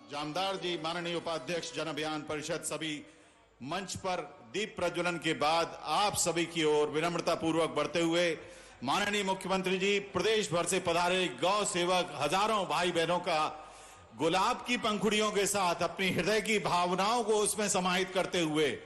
जामदार जी, माननीय उपाध्यक्ष जन अभियान परिषद, सभी मंच पर दीप प्रज्वलन के बाद आप सभी की ओर विनम्रता पूर्वक बढ़ते हुए माननीय मुख्यमंत्री जी, प्रदेश भर से पधारे गौ सेवक हजारों भाई बहनों का गुलाब की पंखुड़ियों के साथ अपनी हृदय की भावनाओं को उसमें समाहित करते हुए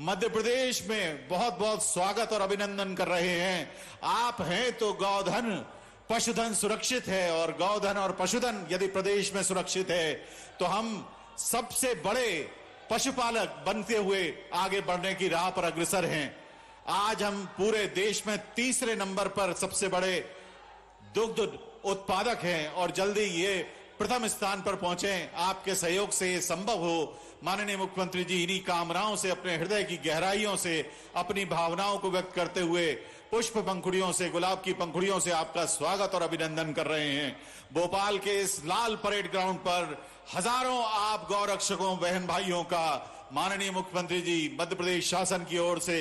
मध्य प्रदेश में बहुत बहुत स्वागत और अभिनंदन कर रहे हैं। आप हैं तो गौधन पशुधन सुरक्षित है, और गौधन और पशुधन यदि प्रदेश में सुरक्षित है तो हम सबसे बड़े पशुपालक बनते हुए आगे बढ़ने की राह पर अग्रसर हैं। आज हम पूरे देश में तीसरे नंबर पर सबसे बड़े दुग्ध उत्पादक हैं और जल्दी ये प्रथम स्थान पर पहुंचे। आपके सहयोग से ये संभव हो। माननीय मुख्यमंत्री जी, इन्हीं कामनाओं से, अपने हृदय की गहराइयों से अपनी भावनाओं को व्यक्त करते हुए पुष्प पंखुड़ियों से, गुलाब की पंखुड़ियों से आपका स्वागत और अभिनंदन कर रहे हैं। भोपाल के इस लाल परेड ग्राउंड पर हजारों आप गौरक्षकों बहन भाइयों का माननीय मुख्यमंत्री जी, मध्य प्रदेश शासन की ओर से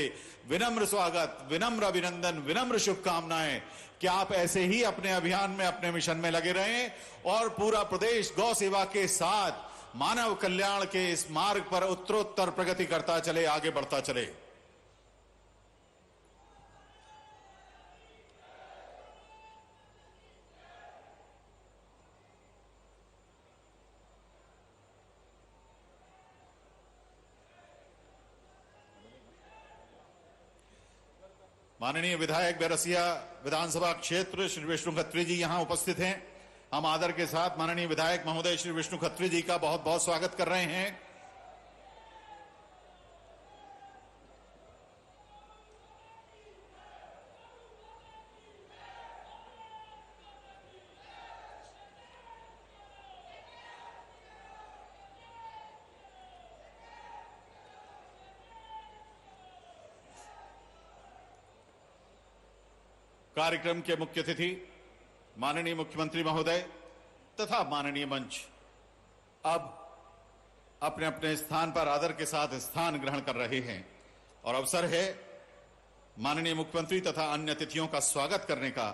विनम्र स्वागत, विनम्र अभिनंदन, विनम्र शुभकामनाएं कि आप ऐसे ही अपने अभियान में, अपने मिशन में लगे रहें और पूरा प्रदेश गौ सेवा के साथ मानव कल्याण के इस मार्ग पर उत्तरोत्तर प्रगति करता चले, आगे बढ़ता चले। माननीय विधायक बैरसिया विधानसभा क्षेत्र श्री विष्णु खत्री जी यहां उपस्थित हैं। हम आदर के साथ माननीय विधायक महोदय श्री विष्णु खत्री जी का बहुत बहुत स्वागत कर रहे हैं। कार्यक्रम के मुख्य अतिथि माननीय मुख्यमंत्री महोदय तथा माननीय मंच अब अपने अपने स्थान पर आदर के साथ स्थान ग्रहण कर रहे हैं और अवसर है माननीय मुख्यमंत्री तथा अन्य अतिथियों का स्वागत करने का।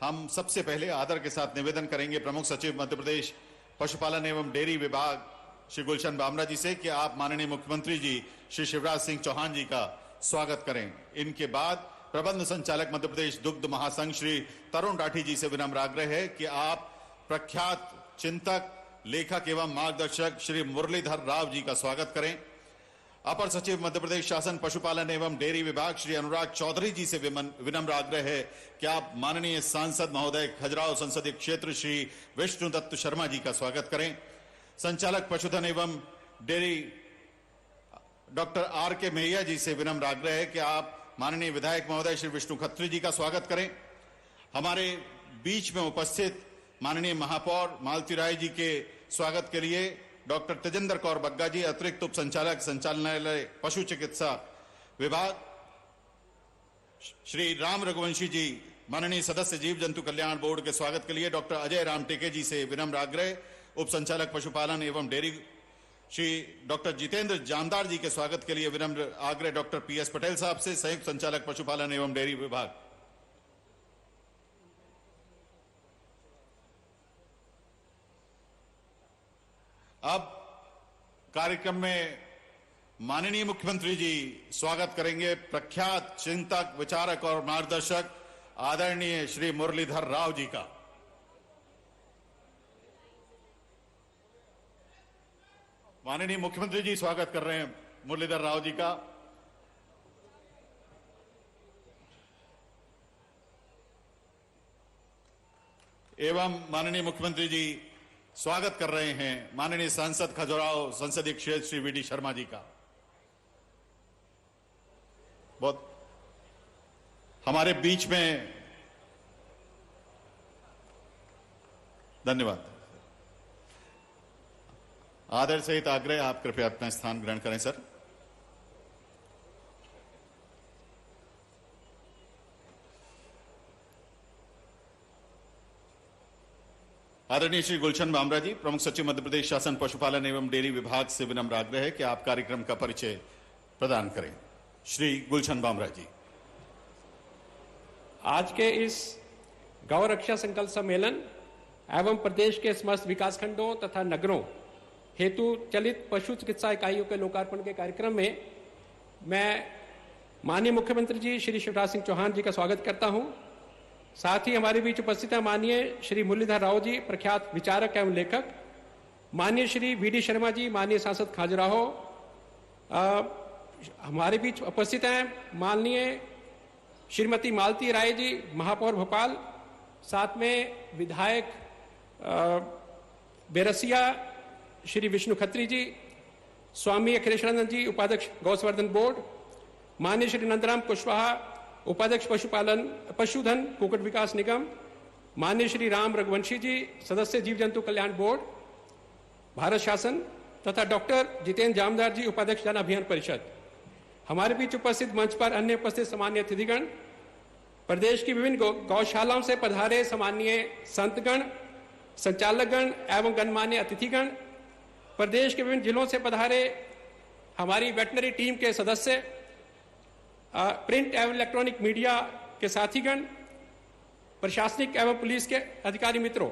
हम सबसे पहले आदर के साथ निवेदन करेंगे प्रमुख सचिव मध्य प्रदेश पशुपालन एवं डेयरी विभाग श्री गुलशन बामरा जी से कि आप माननीय मुख्यमंत्री जी श्री शिवराज सिंह चौहान जी का स्वागत करें। इनके बाद प्रबंध संचालक मध्य प्रदेश दुग्ध महासंघ श्री तरुण राठी जी से विनम्र आग्रह है कि आप प्रख्यात चिंतक, लेखक एवं मार्गदर्शक श्री मुरलीधर राव जी का स्वागत करें। अपर सचिव मध्य प्रदेश शासन पशुपालन एवं डेयरी विभाग श्री अनुराग चौधरी जी से विनम्र आग्रह है कि आप माननीय सांसद महोदय खजुराहो संसदीय क्षेत्र श्री विष्णु दत्त शर्मा जी का स्वागत करें। संचालक पशुधन एवं डेयरी डॉक्टर आर के मैया जी से विनम्र आग्रह है कि आप माननीय विधायक महोदय श्री विष्णु खत्री जी का स्वागत करें। हमारे बीच में उपस्थित माननीय महापौर मालती राय जी के स्वागत के लिए डॉक्टर तेजेंद्र कौर बग्गा जी, अतिरिक्त उप संचालक संचालनालय पशु चिकित्सा विभाग, श्री राम रघुवंशी जी माननीय सदस्य जीव जंतु कल्याण बोर्ड के स्वागत के लिए डॉक्टर अजय राम टेके जी से विनम्र आग्रह। उप संचालक पशुपालन एवं डेयरी श्री डॉक्टर जितेंद्र जामदार जी के स्वागत के लिए विनम्र आग्रह डॉक्टर पीएस पटेल साहब से, संयुक्त संचालक पशुपालन एवं डेयरी विभाग। अब कार्यक्रम में माननीय मुख्यमंत्री जी स्वागत करेंगे प्रख्यात चिंतक, विचारक और मार्गदर्शक आदरणीय श्री मुरलीधर राव जी का। माननीय मुख्यमंत्री जी स्वागत कर रहे हैं मुरलीधर राव जी का। एवं माननीय मुख्यमंत्री जी स्वागत कर रहे हैं माननीय सांसद खजुराहो संसदीय क्षेत्र श्री वीडी शर्मा जी का। बहुत हमारे बीच में धन्यवाद। आदर सहित आग्रह, आप कृपया अपना स्थान ग्रहण करें सर। आदरणीय श्री गुलशन बामरा जी, प्रमुख सचिव मध्य प्रदेश शासन पशुपालन एवं डेयरी विभाग से विनम्र आग्रह है कि आप कार्यक्रम का परिचय प्रदान करें। श्री गुलशन बामरा जी। आज के इस गौ रक्षा संकल्प सम्मेलन एवं प्रदेश के समस्त विकासखंडों तथा नगरों हेतु चलित पशु चिकित्सा इकाइयों के लोकार्पण के कार्यक्रम में मैं माननीय मुख्यमंत्री जी श्री शिवराज सिंह चौहान जी का स्वागत करता हूं। साथ ही हमारे बीच उपस्थित है माननीय श्री मुरलीधर राव जी, प्रख्यात विचारक एवं लेखक, माननीय श्री वीडी शर्मा जी, माननीय सांसद खजुराहो, हमारे बीच उपस्थित हैं माननीय श्रीमती मालती राय जी, महापौर भोपाल, साथ में विधायक बेरसिया श्री विष्णु खत्री जी, स्वामी अखिलेशानंद जी, उपाध्यक्ष गौसंवर्धन बोर्ड, माननीय श्री नंदराम कुशवाहा, उपाध्यक्ष पशुधन कुक्कुट विकास निगम, माननीय श्री राम रघुवंशी जी, सदस्य जीव जंतु कल्याण बोर्ड भारत शासन, तथा डॉक्टर जितेंद्र जामदार जी, उपाध्यक्ष जन अभियान परिषद। हमारे बीच उपस्थित मंच पर अन्य उपस्थित सम्मानीय अतिथिगण, प्रदेश की विभिन्न गौशालाओं से पधारे सम्मानीय संतगण, संचालकगण एवं गणमान्य अतिथिगण, प्रदेश के विभिन्न जिलों से पधारे हमारी वेटनरी टीम के सदस्य, प्रिंट एवं इलेक्ट्रॉनिक मीडिया के साथीगण, प्रशासनिक एवं पुलिस के अधिकारी मित्रों,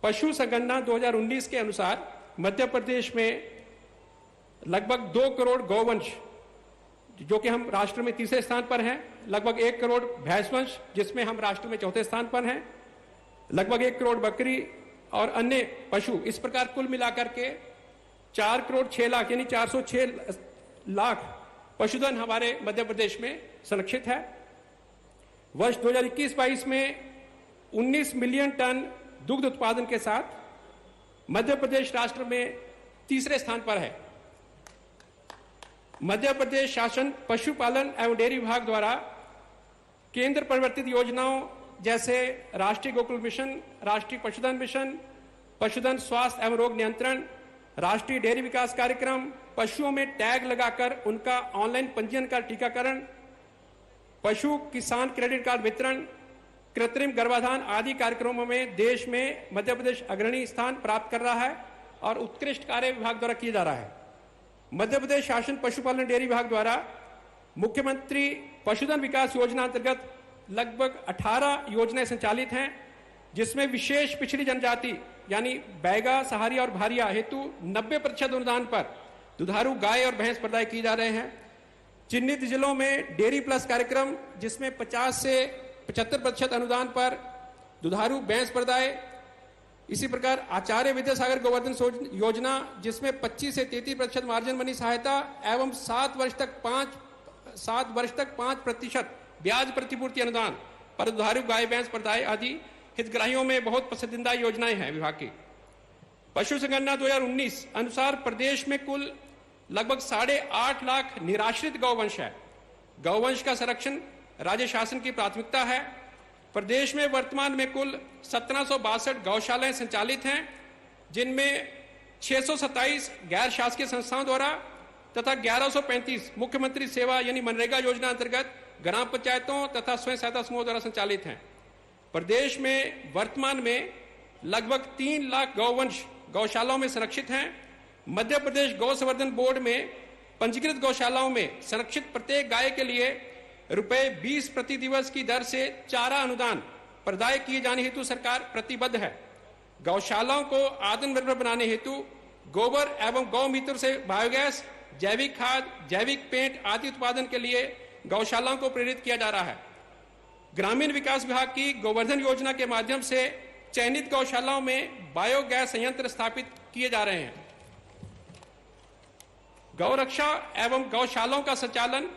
पशु संगणना 2019 के अनुसार मध्य प्रदेश में लगभग 2 करोड़ गौवंश, जो कि हम राष्ट्र में तीसरे स्थान पर हैं, लगभग 1 करोड़ भैंसवंश, जिसमें हम राष्ट्र में चौथे स्थान पर हैं, लगभग 1 करोड़ बकरी और अन्य पशु, इस प्रकार कुल मिलाकर के 4 करोड़ 6 लाख यानी 406 लाख पशुधन हमारे मध्य प्रदेश में संरक्षित है। वर्ष 2021-22 में 19 मिलियन टन दुग्ध उत्पादन के साथ मध्य प्रदेश राष्ट्र में तीसरे स्थान पर है। मध्य प्रदेश शासन पशुपालन एवं डेयरी विभाग द्वारा केंद्र प्रवर्तित योजनाओं जैसे राष्ट्रीय गोकुल मिशन, राष्ट्रीय पशुधन मिशन, पशुधन स्वास्थ्य एवं रोग नियंत्रण, राष्ट्रीय डेयरी विकास कार्यक्रम, पशुओं में टैग लगाकर उनका ऑनलाइन पंजीयन का टीकाकरण, पशु किसान क्रेडिट कार्ड वितरण, कृत्रिम गर्भाधान आदि कार्यक्रमों में देश में मध्य प्रदेश अग्रणी स्थान प्राप्त कर रहा है और उत्कृष्ट कार्य विभाग द्वारा किया जा रहा है। मध्य प्रदेश शासन पशुपालन डेयरी विभाग द्वारा मुख्यमंत्री पशुधन विकास योजना अंतर्गत लगभग 18 योजनाएं संचालित हैं, जिसमें विशेष पिछड़ी जनजाति यानी बैगा, सहारिया और भारिया हेतु 90% अनुदान पर दुधारू गाय और भैंस प्रदाय किए जा रहे हैं। चिन्हित जिलों में डेयरी प्लस कार्यक्रम, जिसमें 50 से 75% अनुदान पर दुधारू भैंस प्रदाय, इसी प्रकार आचार्य विद्यासागर गोवर्धन योजना, जिसमें 25 से 33% मार्जिन मनी सहायता एवं 7 वर्ष तक 5% ब्याज प्रतिपूर्ति अनुदान पर दुधारू गाय भैंस प्रदाय आदि हितग्राहियों में बहुत पसंदीदा योजनाएं हैं विभाग की। पशु संगणना 2019 अनुसार प्रदेश में कुल लगभग 8.5 लाख निराश्रित गौवंश है। गौवंश का संरक्षण राज्य शासन की प्राथमिकता है। प्रदेश में वर्तमान में कुल 1762 गौशालाएं संचालित हैं, जिनमें 627 गैर शासकीय संस्थाओं द्वारा तथा 1135 मुख्यमंत्री सेवा यानी मनरेगा योजना अंतर्गत ग्राम पंचायतों तथा स्वयं सहायता समूह द्वारा संचालित हैं। प्रदेश में वर्तमान में लगभग 3 लाख गौवंश गौशालाओं में संरक्षित हैं। मध्य प्रदेश गौ संवर्धन बोर्ड में पंजीकृत गौशालाओं में संरक्षित प्रत्येक गाय के लिए ₹20 प्रति दिवस की दर से चारा अनुदान प्रदाय किए जाने हेतु सरकार प्रतिबद्ध है। गौशालाओं को आत्मनिर्भर बनाने हेतु गोबर एवं गौमूत्र से बायोगैस, जैविक खाद, जैविक पेंट आदि उत्पादन के लिए गौशालाओं को प्रेरित किया जा रहा है। ग्रामीण विकास विभाग की गोवर्धन योजना के माध्यम से चयनित गौशालाओं में बायोगैस संयंत्र स्थापित किए जा रहे हैं। गौरक्षा एवं गौशालाओं का संचालन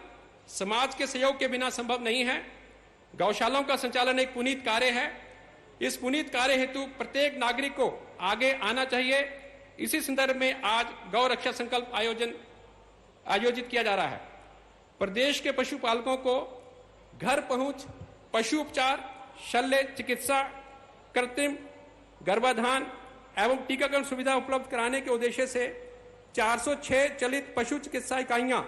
समाज के सहयोग के बिना संभव नहीं है। गौशालाओं का संचालन एक पुनीत कार्य है। इस पुनीत कार्य हेतु प्रत्येक नागरिक को आगे आना चाहिए। इसी संदर्भ में आज गौ रक्षा संकल्प आयोजित किया जा रहा है। प्रदेश के पशुपालकों को घर पहुंच पशु उपचार, शल्य चिकित्सा, कृत्रिम गर्भाधान एवं टीकाकरण सुविधा उपलब्ध कराने के उद्देश्य से 406 चलित पशु चिकित्सा इकाइयां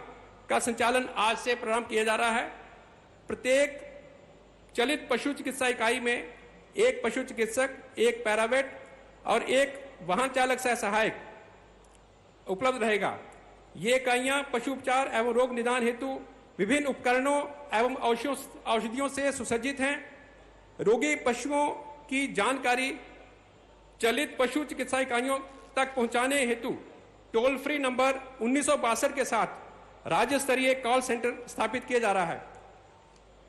का संचालन आज से प्रारंभ किया जा रहा है। प्रत्येक चलित पशु चिकित्सा इकाई में एक पशु चिकित्सक, एक पैरावेट और एक वाहन चालक सह सहायक उपलब्ध रहेगा। ये इकाइयां पशु उपचार एवं रोग निदान हेतु विभिन्न उपकरणों एवं औषधियों से सुसज्जित हैं। रोगी पशुओं की जानकारी चलित पशु चिकित्सा इकाइयों तक पहुंचाने हेतु टोल फ्री नंबर 1962 के साथ राज्य स्तरीय कॉल सेंटर स्थापित किया जा रहा है।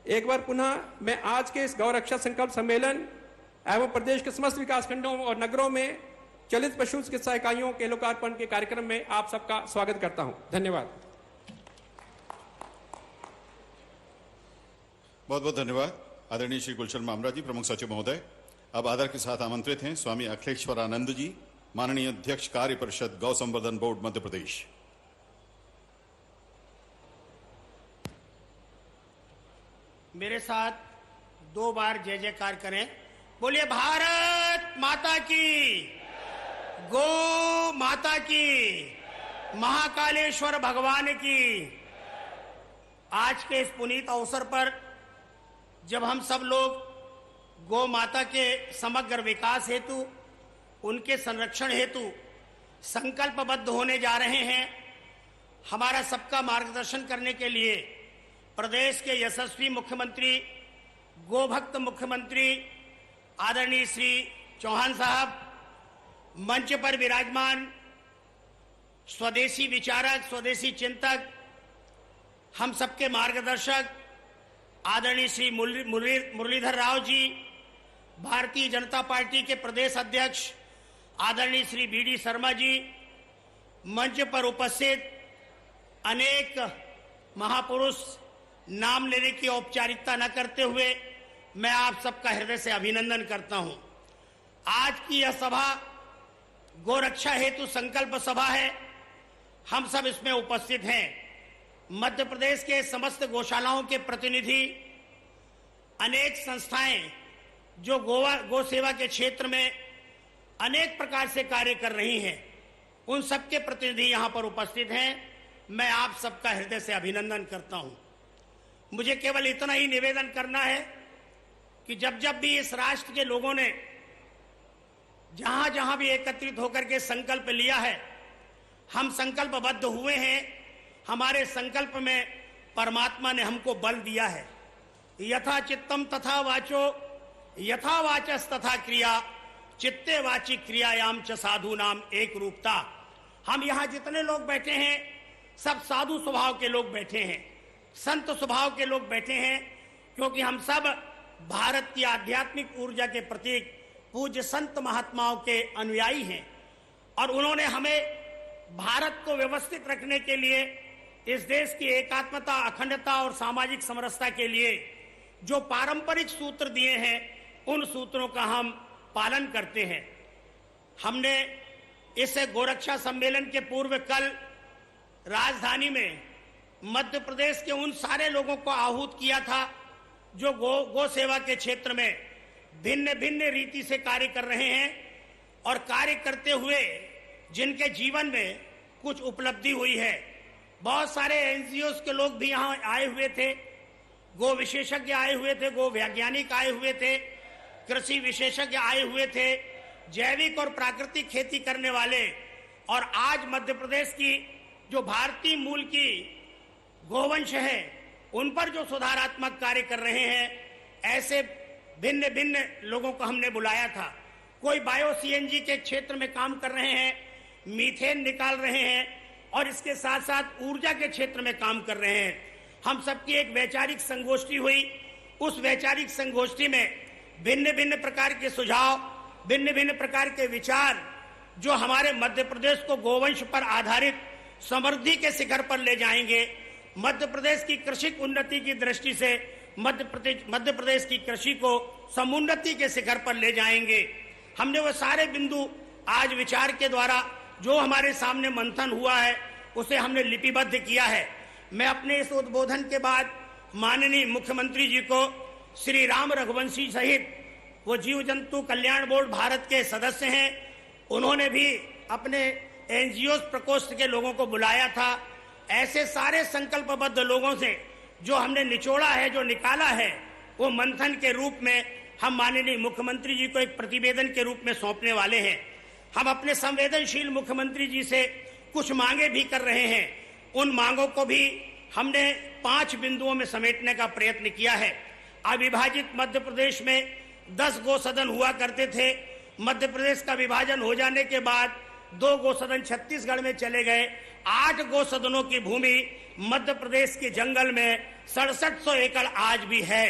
एक बार पुनः मैं आज के इस गौरक्षा संकल्प सम्मेलन एवं प्रदेश के समस्त विकासखंडों और नगरों में चलित पशु चिकित्सा इकाइयों के लोकार्पण के कार्यक्रम में आप सबका स्वागत करता हूं। धन्यवाद। बहुत बहुत धन्यवाद आदरणीय श्री गुलशन मामरा जी, प्रमुख सचिव महोदय। अब आदर के साथ आमंत्रित हैं स्वामी अखिलेश्वरानंद जी, माननीय अध्यक्ष कार्य परिषद गौ संवर्धन बोर्ड मध्य प्रदेश। मेरे साथ 2 बार जय जयकार करें। बोलिए भारत माता की, गौ माता की, महाकालेश्वर भगवान की। आज के इस पुनीत अवसर पर जब हम सब लोग गौ माता के समग्र विकास हेतु, उनके संरक्षण हेतु संकल्पबद्ध होने जा रहे हैं, हमारा सबका मार्गदर्शन करने के लिए प्रदेश के यशस्वी मुख्यमंत्री, गोभक्त मुख्यमंत्री आदरणीय श्री चौहान साहब, मंच पर विराजमान स्वदेशी विचारक, स्वदेशी चिंतक, हम सबके मार्गदर्शक आदरणीय श्री मुरलीधर राव जी, भारतीय जनता पार्टी के प्रदेश अध्यक्ष आदरणीय श्री बीडी शर्मा जी, मंच पर उपस्थित अनेक महापुरुष, नाम लेने की औपचारिकता न करते हुए मैं आप सबका हृदय से अभिनंदन करता हूं। आज की यह सभा गोरक्षा हेतु संकल्प सभा है। हम सब इसमें उपस्थित हैं। मध्य प्रदेश के समस्त गौशालाओं के प्रतिनिधि, अनेक संस्थाएं जो गौ सेवा के क्षेत्र में अनेक प्रकार से कार्य कर रही हैं, उन सबके प्रतिनिधि यहां पर उपस्थित हैं। मैं आप सबका हृदय से अभिनंदन करता हूं। मुझे केवल इतना ही निवेदन करना है कि जब जब भी इस राष्ट्र के लोगों ने जहां जहां भी एकत्रित होकर के संकल्प लिया है, हम संकल्पबद्ध हुए हैं, हमारे संकल्प में परमात्मा ने हमको बल दिया है। यथा चित्तम तथा वाचो, यथा वाचस तथा क्रिया, चित्ते वाची क्रियायाम च साधु नाम एक रूपता। हम यहाँ जितने लोग बैठे हैं सब साधु स्वभाव के लोग बैठे हैं, संत स्वभाव के लोग बैठे हैं, क्योंकि हम सब भारत की आध्यात्मिक ऊर्जा के प्रतीक पूज्य संत महात्माओं के अनुयायी हैं। और उन्होंने हमें भारत को व्यवस्थित रखने के लिए, इस देश की एकात्मता, अखंडता और सामाजिक समरसता के लिए जो पारंपरिक सूत्र दिए हैं, उन सूत्रों का हम पालन करते हैं। हमने इस गोरक्षा सम्मेलन के पूर्व कल राजधानी में मध्य प्रदेश के उन सारे लोगों को आहूत किया था जो गौ सेवा के क्षेत्र में भिन्न भिन्न रीति से कार्य कर रहे हैं और कार्य करते हुए जिनके जीवन में कुछ उपलब्धि हुई है। बहुत सारे एनजीओस के लोग भी यहाँ आए हुए थे, गो विशेषज्ञ आए हुए थे, गो वैज्ञानिक आए हुए थे, कृषि विशेषज्ञ आए हुए थे, जैविक और प्राकृतिक खेती करने वाले, और आज मध्य प्रदेश की जो भारतीय मूल की गोवंश है उन पर जो सुधारात्मक कार्य कर रहे हैं, ऐसे भिन्न भिन्न लोगों को हमने बुलाया था। कोई बायो सीएनजी के क्षेत्र में काम कर रहे हैं, मीथेन निकाल रहे हैं, और इसके साथ साथ ऊर्जा के क्षेत्र में काम कर रहे हैं। हम सबकी एक वैचारिक संगोष्ठी हुई। उस वैचारिक संगोष्ठी में भिन्न भिन्न प्रकार के सुझाव, भिन्न भिन्न प्रकार के विचार जो हमारे मध्य प्रदेश को गोवंश पर आधारित समृद्धि के शिखर पर ले जाएंगे, मध्य प्रदेश की कृषि उन्नति की दृष्टि से मध्य प्रदेश की कृषि को समुन्नति के शिखर पर ले जाएंगे। हमने वो सारे बिंदु आज विचार के द्वारा जो हमारे सामने मंथन हुआ है उसे हमने लिपिबद्ध किया है। मैं अपने इस उद्बोधन के बाद माननीय मुख्यमंत्री जी को श्री राम रघुवंशी सहित वो जीव जंतु कल्याण बोर्ड भारत के सदस्य हैं, उन्होंने भी अपने एनजीओ प्रकोष्ठ के लोगों को बुलाया था। ऐसे सारे संकल्पबद्ध लोगों से जो हमने निचोड़ा है, जो निकाला है, वो मंथन के रूप में हम माननीय मुख्यमंत्री जी को एक प्रतिवेदन के रूप में सौंपने वाले हैं। हम अपने संवेदनशील मुख्यमंत्री जी से कुछ मांगे भी कर रहे हैं। उन मांगों को भी हमने 5 बिंदुओं में समेटने का प्रयत्न किया है। अविभाजित मध्य प्रदेश में 10 गो सदन हुआ करते थे, मध्य प्रदेश का विभाजन हो जाने के बाद 2 गौसदन छत्तीसगढ़ में चले गए। 8 गौसदनों की भूमि मध्य प्रदेश के जंगल में 6700 एकड़ आज भी है।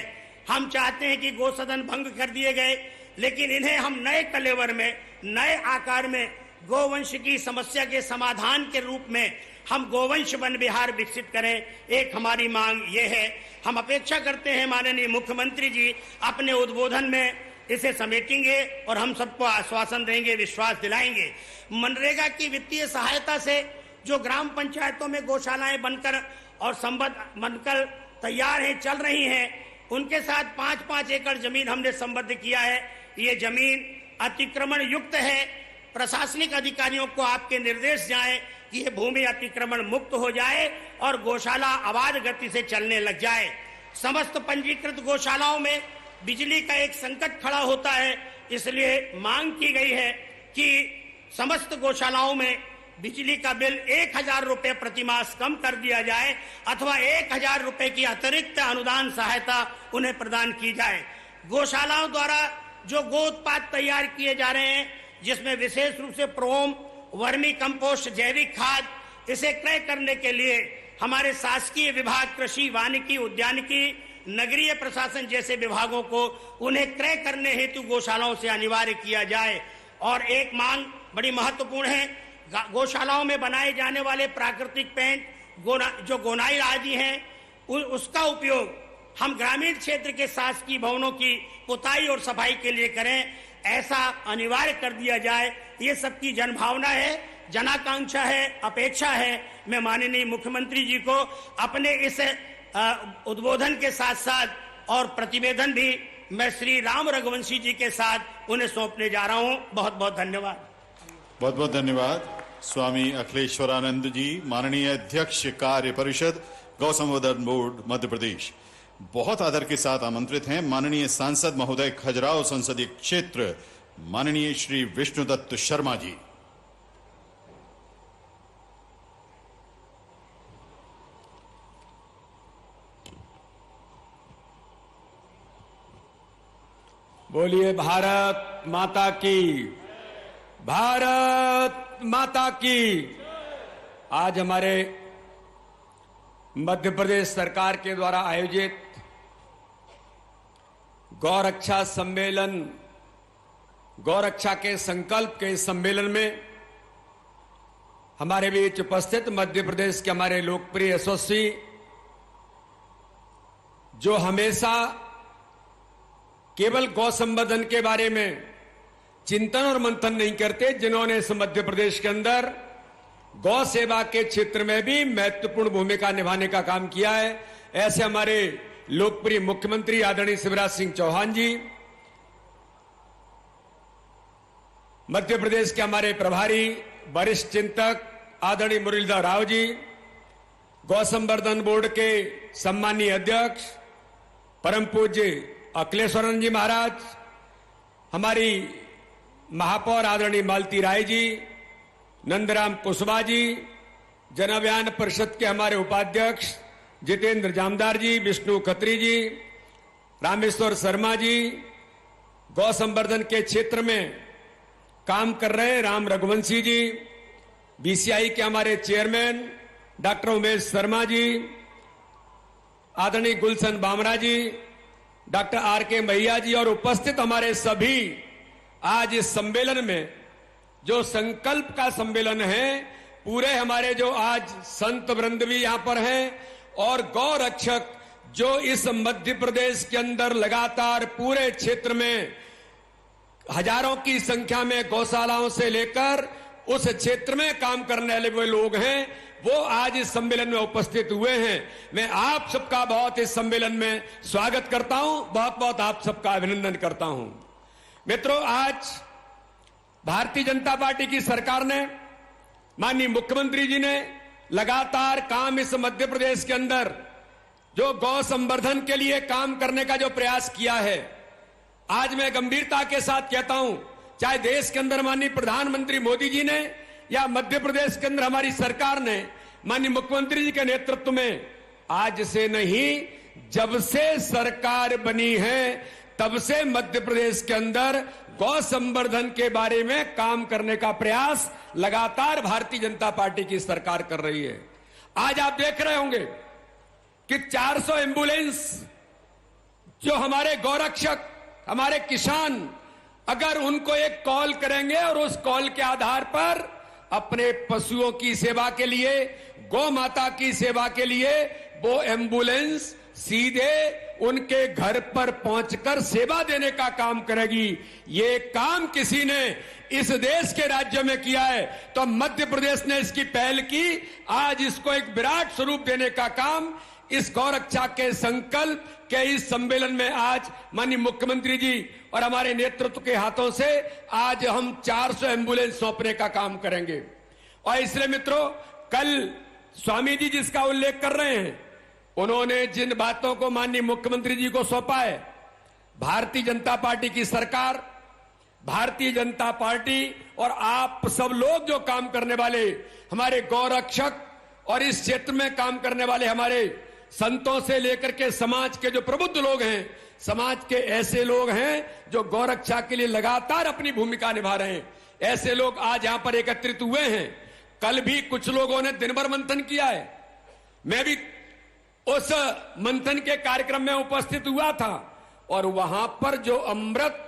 हम चाहते हैं कि गौसदन भंग कर दिए गए, लेकिन इन्हें हम नए कलेवर में, नए आकार में गौवंश की समस्या के समाधान के रूप में हम गोवंश वन विहार विकसित करें। एक हमारी मांग ये है। हम अपेक्षा करते हैं माननीय मुख्यमंत्री जी अपने उद्बोधन में इसे समेटेंगे और हम सबको आश्वासन देंगे, विश्वास दिलाएंगे। मनरेगा की वित्तीय सहायता से जो ग्राम पंचायतों में गौशालाएं बनकर और संबद्ध बनकर तैयार हैं, चल रही हैं, उनके साथ 5-5 एकड़ जमीन हमने संबद्ध किया है। ये जमीन अतिक्रमण युक्त है। प्रशासनिक अधिकारियों को आपके निर्देश जाए कि ये भूमि अतिक्रमण मुक्त हो जाए और गौशाला अबाध गति से चलने लग जाए। समस्त पंजीकृत गौशालाओं में बिजली का एक संकट खड़ा होता है, इसलिए मांग की गई है कि समस्त गौशालाओं में बिजली का बिल 1000 रुपए प्रतिमास कम कर दिया जाए अथवा 1000 रुपए की अतिरिक्त अनुदान सहायता उन्हें प्रदान की जाए। गौशालाओं द्वारा जो गो उत्पाद तैयार किए जा रहे हैं, जिसमें विशेष रूप से प्रोम, वर्मी कंपोस्ट, जैविक खाद, इसे क्रय करने के लिए हमारे शासकीय विभाग कृषि, वानिकी, उद्यानिकी, नगरीय प्रशासन जैसे विभागों को उन्हें क्रय करने हेतु गौशालाओं से अनिवार्य किया जाए। और एक मांग बड़ी महत्वपूर्ण है, गौशालाओं में बनाए जाने वाले प्राकृतिक पेंट जो गोनाई आदि हैं, उसका उपयोग हम ग्रामीण क्षेत्र के शासकीय भवनों की पुताई और सफाई के लिए करें, ऐसा अनिवार्य कर दिया जाए। ये सबकी जनभावना है, जनाकांक्षा है, अपेक्षा है। मैं माननीय मुख्यमंत्री जी को अपने इस उद्बोधन के साथ साथ और प्रतिवेदन भी मैं श्री राम रघुवंशी जी के साथ उन्हें सौंपने जा रहा हूं। बहुत बहुत धन्यवाद। बहुत बहुत धन्यवाद स्वामी अखिलेश्वरानंद जी, माननीय अध्यक्ष कार्य परिषद गौ संवर्धन बोर्ड मध्य प्रदेश। बहुत आदर के साथ आमंत्रित हैं माननीय सांसद महोदय खजुराहो संसदीय क्षेत्र माननीय श्री विष्णुदत्त शर्मा जी। बोलिए भारत माता की, भारत माता की। आज हमारे मध्य प्रदेश सरकार के द्वारा आयोजित गौरक्षा सम्मेलन, गौरक्षा के संकल्प के सम्मेलन में हमारे बीच उपस्थित मध्य प्रदेश के हमारे लोकप्रिय यशस्वी, जो हमेशा केवल गौ संवर्धन के बारे में चिंतन और मंथन नहीं करते, जिन्होंने इस मध्य प्रदेश के अंदर गौ सेवा के क्षेत्र में भी महत्वपूर्ण भूमिका निभाने का काम किया है, ऐसे हमारे लोकप्रिय मुख्यमंत्री आदरणीय शिवराज सिंह चौहान जी, मध्य प्रदेश के हमारे प्रभारी वरिष्ठ चिंतक आदरणीय मुरलीधर राव जी, गौ संवर्धन बोर्ड के सम्मानीय अध्यक्ष परम पूज्य अखिलेश्वरानंद जी महाराज, हमारी महापौर आदरणीय मालती राय जी, नंदराम कुशवाहा जी, जन अभियान परिषद के हमारे उपाध्यक्ष जितेंद्र जामदार जी, विष्णु खत्री जी, रामेश्वर शर्मा जी, गौ संवर्धन के क्षेत्र में काम कर रहे राम रघुवंशी जी, बीसीआई के हमारे चेयरमैन डॉक्टर उमेश शर्मा जी, आदरणीय गुलशन बामरा जी, डॉक्टर आर के मैया जी और उपस्थित हमारे सभी आज इस सम्मेलन में जो संकल्प का सम्मेलन है, पूरे हमारे जो आज संत वृंद भी यहां पर हैं और गौ रक्षक जो इस मध्य प्रदेश के अंदर लगातार पूरे क्षेत्र में हजारों की संख्या में गौशालाओं से लेकर उस क्षेत्र में काम करने वाले वो लोग हैं, वो आज इस सम्मेलन में उपस्थित हुए हैं। मैं आप सबका बहुत इस सम्मेलन में स्वागत करता हूं, बहुत बहुत आप सबका अभिनंदन करता हूं। मित्रों, आज भारतीय जनता पार्टी की सरकार ने, माननीय मुख्यमंत्री जी ने लगातार काम इस मध्य प्रदेश के अंदर जो गौ संवर्धन के लिए काम करने का जो प्रयास किया है, आज मैं गंभीरता के साथ कहता हूं, चाहे देश के अंदर माननीय प्रधानमंत्री मोदी जी ने या मध्य प्रदेश के अंदर हमारी सरकार ने माननीय मुख्यमंत्री जी के नेतृत्व में आज से नहीं, जब से सरकार बनी है तब से मध्य प्रदेश के अंदर गौ संवर्धन के बारे में काम करने का प्रयास लगातार भारतीय जनता पार्टी की सरकार कर रही है। आज आप देख रहे होंगे कि 400 एम्बुलेंस जो हमारे गौरक्षक, हमारे किसान, अगर उनको एक कॉल करेंगे और उस कॉल के आधार पर अपने पशुओं की सेवा के लिए, गौ माता की सेवा के लिए वो एम्बुलेंस सीधे उनके घर पर पहुंचकर सेवा देने का काम करेगी। ये काम किसी ने इस देश के राज्य में किया है तो मध्य प्रदेश ने इसकी पहल की। आज इसको एक विराट स्वरूप देने का काम इस गौरक्षा के संकल्प के इस सम्मेलन में आज माननीय मुख्यमंत्री जी और हमारे नेतृत्व के हाथों से आज हम 400 एम्बुलेंस सौंपने का काम करेंगे। और इसलिए मित्रों, कल स्वामी जी जिसका उल्लेख कर रहे हैं, उन्होंने जिन बातों को माननीय मुख्यमंत्री जी को सौंपा है, भारतीय जनता पार्टी की सरकार, भारतीय जनता पार्टी और आप सब लोग जो काम करने वाले हमारे गौरक्षक और इस क्षेत्र में काम करने वाले हमारे संतों से लेकर के समाज के जो प्रबुद्ध लोग हैं, समाज के ऐसे लोग हैं जो गौरक्षा के लिए लगातार अपनी भूमिका निभा रहे हैं, ऐसे लोग आज यहां पर एकत्रित हुए हैं। कल भी कुछ लोगों ने दिन भर मंथन किया है, मैं भी उस मंथन के कार्यक्रम में उपस्थित हुआ था और वहां पर जो अमृत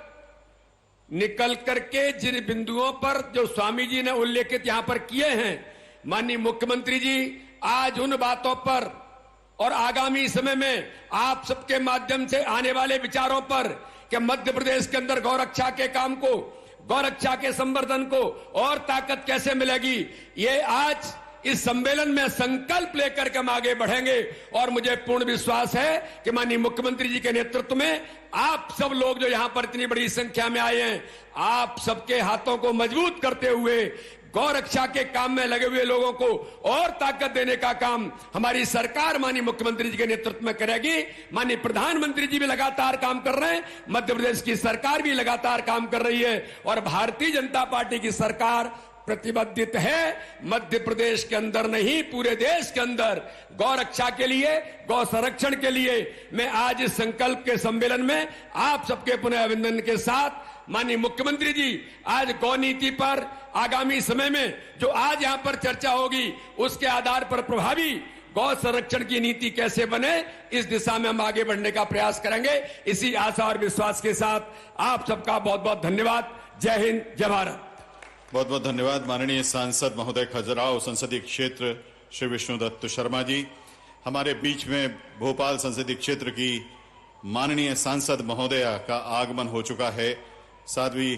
निकल करके जिन बिंदुओं पर जो स्वामी जी ने उल्लेखित यहां पर किए हैं, माननीय मुख्यमंत्री जी आज उन बातों पर और आगामी समय में आप सबके माध्यम से आने वाले विचारों पर कि मध्य प्रदेश के अंदर गौरक्षा के काम को, गौरक्षा के संवर्धन को और ताकत कैसे मिलेगी, ये आज इस सम्मेलन में संकल्प लेकर के हम आगे बढ़ेंगे। और मुझे पूर्ण विश्वास है कि माननीय मुख्यमंत्री जी के नेतृत्व में आप सब लोग जो यहां पर इतनी बड़ी संख्या में आए हैं, आप सबके हाथों को मजबूत करते हुए गौरक्षा के काम में लगे हुए लोगों को और ताकत देने का काम हमारी सरकार माननीय मुख्यमंत्री जी के नेतृत्व में करेगी। माननीय प्रधानमंत्री जी भी लगातार काम कर रहे हैं, मध्य प्रदेश की सरकार भी लगातार काम कर रही है और भारतीय जनता पार्टी की सरकार प्रतिबद्ध है मध्य प्रदेश के अंदर नहीं, पूरे देश के अंदर गौरक्षा के लिए, गौ संरक्षण के लिए। मैं आज इस संकल्प के सम्मेलन में आप सबके पुनः अभिनंदन के साथ माननीय मुख्यमंत्री जी आज गौ नीति पर आगामी समय में जो आज यहां पर चर्चा होगी, उसके आधार पर प्रभावी गौ संरक्षण की नीति कैसे बने, इस दिशा में हम आगे बढ़ने का प्रयास करेंगे। इसी आशा और विश्वास के साथ आप सबका बहुत बहुत धन्यवाद। जय हिंद, जय भारत। बहुत बहुत धन्यवाद माननीय सांसद महोदय खजुराहो संसदीय क्षेत्र श्री विष्णुदत्त शर्मा जी। हमारे बीच में भोपाल संसदीय क्षेत्र की माननीय सांसद महोदया का आगमन हो चुका है। साध्वी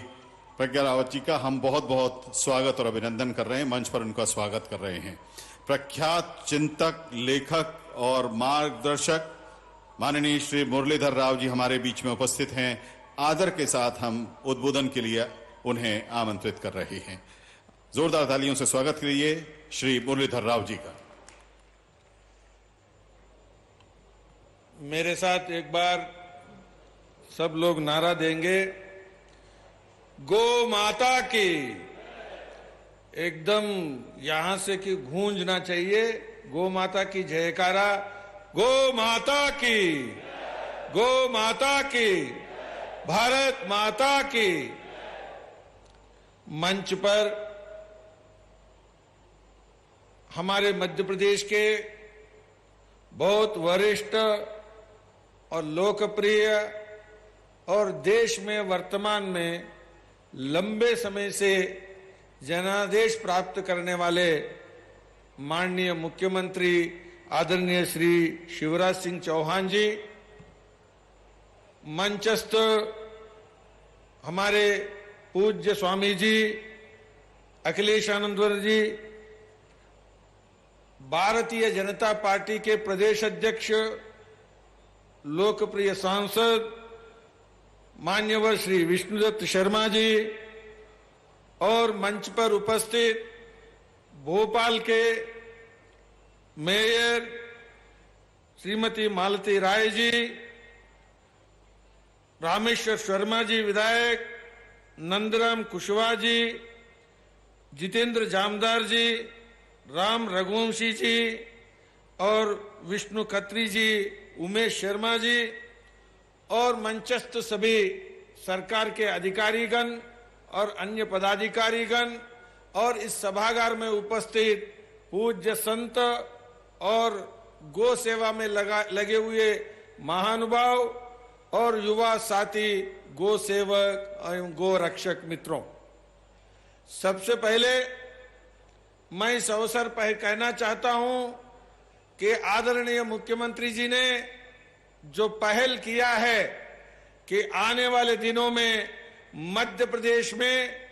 प्रज्ञा रावत जी का हम बहुत बहुत स्वागत और अभिनंदन कर रहे हैं, मंच पर उनका स्वागत कर रहे हैं। प्रख्यात चिंतक, लेखक और मार्गदर्शक माननीय श्री मुरलीधर राव जी हमारे बीच में उपस्थित हैं। आदर के साथ हम उद्बोधन के लिए उन्हें आमंत्रित कर रहे हैं। जोरदार तालियों से स्वागत करिए श्री मुरलीधर राव जी का। मेरे साथ एक बार सब लोग नारा देंगे, गौ माता की। एकदम यहां से कि गूंजना चाहिए, गौ माता की जयकारा, गौ माता की, गौ माता की, भारत माता की। मंच पर हमारे मध्य प्रदेश के बहुत वरिष्ठ और लोकप्रिय और देश में वर्तमान में लंबे समय से जनादेश प्राप्त करने वाले माननीय मुख्यमंत्री आदरणीय श्री शिवराज सिंह चौहान जी, मंचस्थ हमारे पूज्य स्वामी जी अखिलेश आनंदवर जी, भारतीय जनता पार्टी के प्रदेश अध्यक्ष लोकप्रिय सांसद मान्यवर श्री विष्णुदत्त शर्मा जी और मंच पर उपस्थित भोपाल के मेयर श्रीमती मालती राय जी, रामेश्वर शर्मा जी विधायक, नंदराम कुशवाहा जी, जितेंद्र जामदार जी, राम रघुवंशी जी और विष्णु खत्री जी, उमेश शर्मा जी और मंचस्थ सभी सरकार के अधिकारीगण और अन्य पदाधिकारीगण और इस सभागार में उपस्थित पूज्य संत और गो सेवा में लगे हुए महानुभाव और युवा साथी गो सेवक एवं गो रक्षक मित्रों, सबसे पहले मैं इस अवसर पर कहना चाहता हूं कि आदरणीय मुख्यमंत्री जी ने जो पहल किया है कि आने वाले दिनों में मध्य प्रदेश में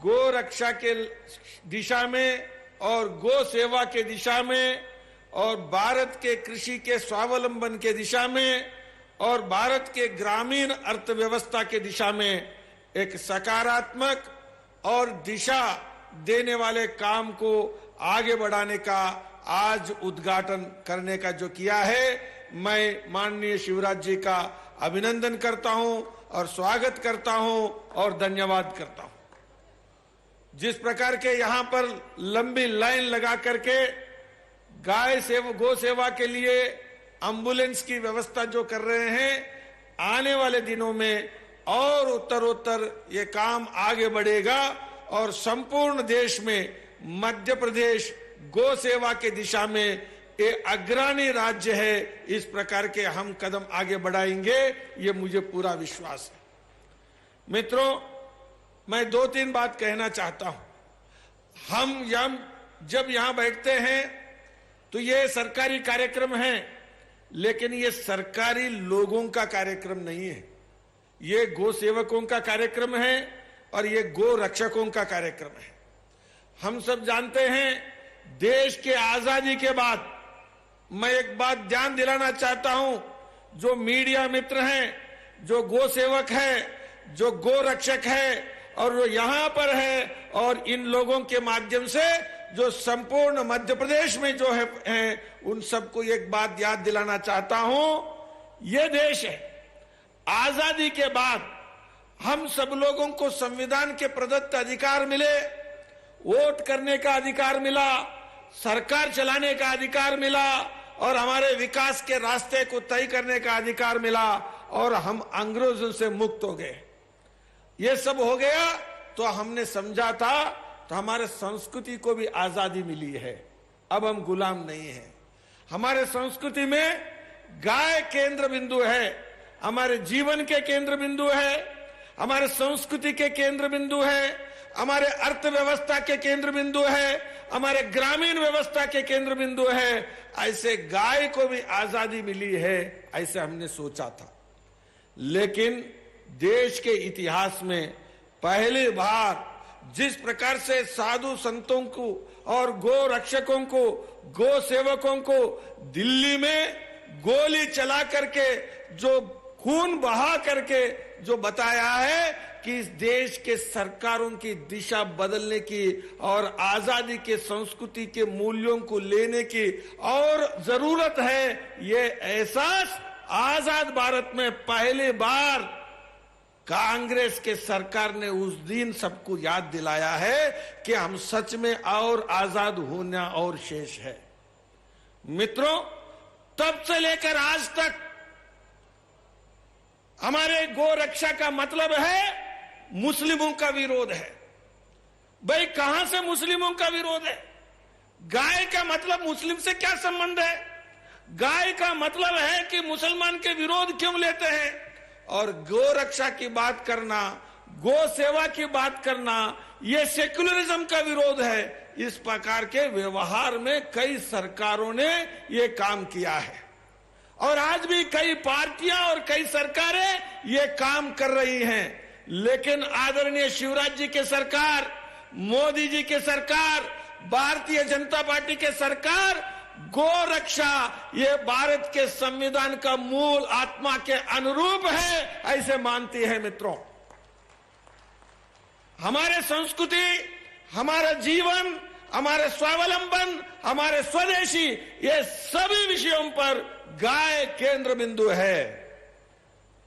गो रक्षा के दिशा में और गो सेवा के दिशा में और भारत के कृषि के स्वावलंबन के दिशा में और भारत के ग्रामीण अर्थव्यवस्था के दिशा में एक सकारात्मक और दिशा देने वाले काम को आगे बढ़ाने का आज उद्घाटन करने का जो किया है, मैं माननीय शिवराज जी का अभिनंदन करता हूं और स्वागत करता हूं और धन्यवाद करता हूं। जिस प्रकार के यहां पर लंबी लाइन लगा करके गो सेवा के लिए एम्बुलेंस की व्यवस्था जो कर रहे हैं, आने वाले दिनों में और उत्तरोत्तर ये काम आगे बढ़ेगा और संपूर्ण देश में मध्य प्रदेश गो सेवा के दिशा में ये अग्रणी राज्य है। इस प्रकार के हम कदम आगे बढ़ाएंगे, ये मुझे पूरा विश्वास है। मित्रों, मैं 2-3 बात कहना चाहता हूं। हम जब यहां बैठते हैं तो ये सरकारी कार्यक्रम है, लेकिन ये सरकारी लोगों का कार्यक्रम नहीं है। ये गो सेवकों का कार्यक्रम है और ये गो रक्षकों का कार्यक्रम है। हम सब जानते हैं, देश के आजादी के बाद मैं एक बात ध्यान दिलाना चाहता हूं, जो मीडिया मित्र हैं, जो गो सेवक है, जो गो रक्षक है और वो यहां पर है, और इन लोगों के माध्यम से जो संपूर्ण मध्य प्रदेश में जो है उन सबको एक बात याद दिलाना चाहता हूं। ये देश है, आजादी के बाद हम सब लोगों को संविधान के प्रदत्त अधिकार मिले, वोट करने का अधिकार मिला, सरकार चलाने का अधिकार मिला और हमारे विकास के रास्ते को तय करने का अधिकार मिला और हम अंग्रेजों से मुक्त हो गए। ये सब हो गया तो हमने समझा था तो हमारे संस्कृति को भी आजादी मिली है, अब हम गुलाम नहीं हैं। हमारे संस्कृति में गाय केंद्र बिंदु है, हमारे जीवन के केंद्र बिंदु है, हमारे संस्कृति के केंद्र बिंदु है, हमारे अर्थव्यवस्था के केंद्र बिंदु है, हमारे ग्रामीण व्यवस्था के केंद्र बिंदु है। ऐसे गाय को भी आजादी मिली है, ऐसे हमने सोचा था। लेकिन देश के इतिहास में पहली बार जिस प्रकार से साधु संतों को और गो रक्षकों को, गो सेवकों को दिल्ली में गोली चला करके, जो खून बहा करके जो बताया है कि इस देश के सरकारों की दिशा बदलने की और आजादी के संस्कृति के मूल्यों को लेने की और जरूरत है, ये एहसास आजाद भारत में पहली बार कांग्रेस के सरकार ने उस दिन सबको याद दिलाया है कि हम सच में और आजाद होना और शेष है। मित्रों, तब से लेकर आज तक हमारे गो रक्षा का मतलब है मुस्लिमों का विरोध है। भाई, कहां से मुस्लिमों का विरोध है? गाय का मतलब मुस्लिम से क्या संबंध है? गाय का मतलब है कि मुसलमान के विरोध क्यों लेते हैं? और गो रक्षा की बात करना, गो सेवा की बात करना, यह सेक्युलरिज्म का विरोध है। इस प्रकार के व्यवहार में कई सरकारों ने यह काम किया है और आज भी कई पार्टियां और कई सरकारें ये काम कर रही हैं। लेकिन आदरणीय शिवराज जी के सरकार, मोदी जी के सरकार, भारतीय जनता पार्टी के सरकार गो रक्षा ये भारत के संविधान का मूल आत्मा के अनुरूप है, ऐसे मानती है। मित्रों, हमारे संस्कृति, हमारा जीवन, हमारे स्वावलंबन, हमारे स्वदेशी, ये सभी विषयों पर गाय केंद्र बिंदु है।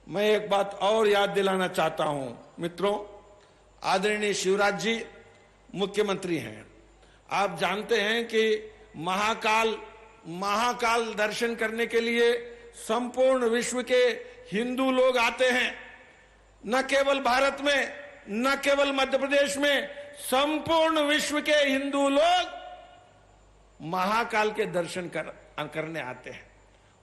मैं एक बात और याद दिलाना चाहता हूं। मित्रों, आदरणीय शिवराज जी मुख्यमंत्री हैं। आप जानते हैं कि महाकाल दर्शन करने के लिए संपूर्ण विश्व के हिंदू लोग आते हैं। न केवल भारत में, न केवल मध्य प्रदेश में, संपूर्ण विश्व के हिंदू लोग महाकाल के दर्शन करने आते हैं।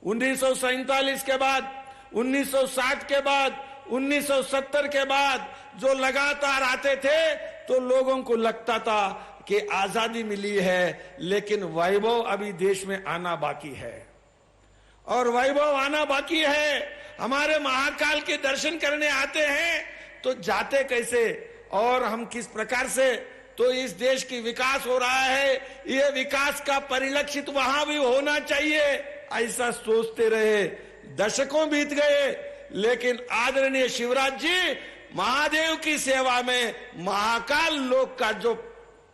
1947 के बाद, 1960 के बाद, 1970 के बाद जो लगातार आते थे, तो लोगों को लगता था कि आजादी मिली है, लेकिन वैभव अभी देश में आना बाकी है, और वैभव आना बाकी है। हमारे महाकाल के दर्शन करने आते हैं तो जाते कैसे और हम किस प्रकार से, तो इस देश की विकास हो रहा है, ये विकास का परिलक्षित वहां भी होना चाहिए, ऐसा सोचते रहे। दशकों बीत गए, लेकिन आदरणीय शिवराज जी महादेव की सेवा में महाकाल लोक का जो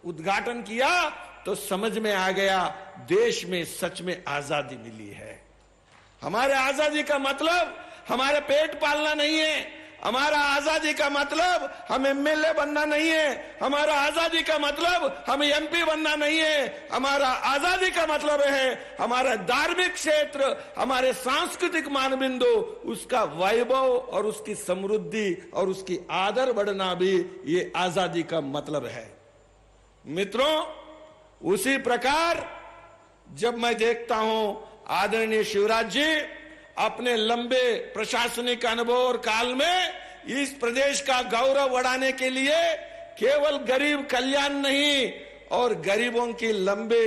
उद्घाटन किया, तो समझ में आ गया देश में सच में आजादी मिली है। हमारे आजादी का मतलब हमारे पेट पालना नहीं है, हमारा आजादी का मतलब हम एमएलए बनना नहीं है, हमारा आजादी का मतलब हम एमपी बनना नहीं है, हमारा आजादी का मतलब है हमारा धार्मिक क्षेत्र, हमारे सांस्कृतिक मानबिंदु, उसका वैभव और उसकी समृद्धि और उसकी आदर बढ़ना भी ये आजादी का मतलब है। मित्रों, उसी प्रकार जब मैं देखता हूं आदरणीय शिवराज जी अपने लंबे प्रशासनिक अनुभव और काल में इस प्रदेश का गौरव बढ़ाने के लिए केवल गरीब कल्याण नहीं, और गरीबों की लंबे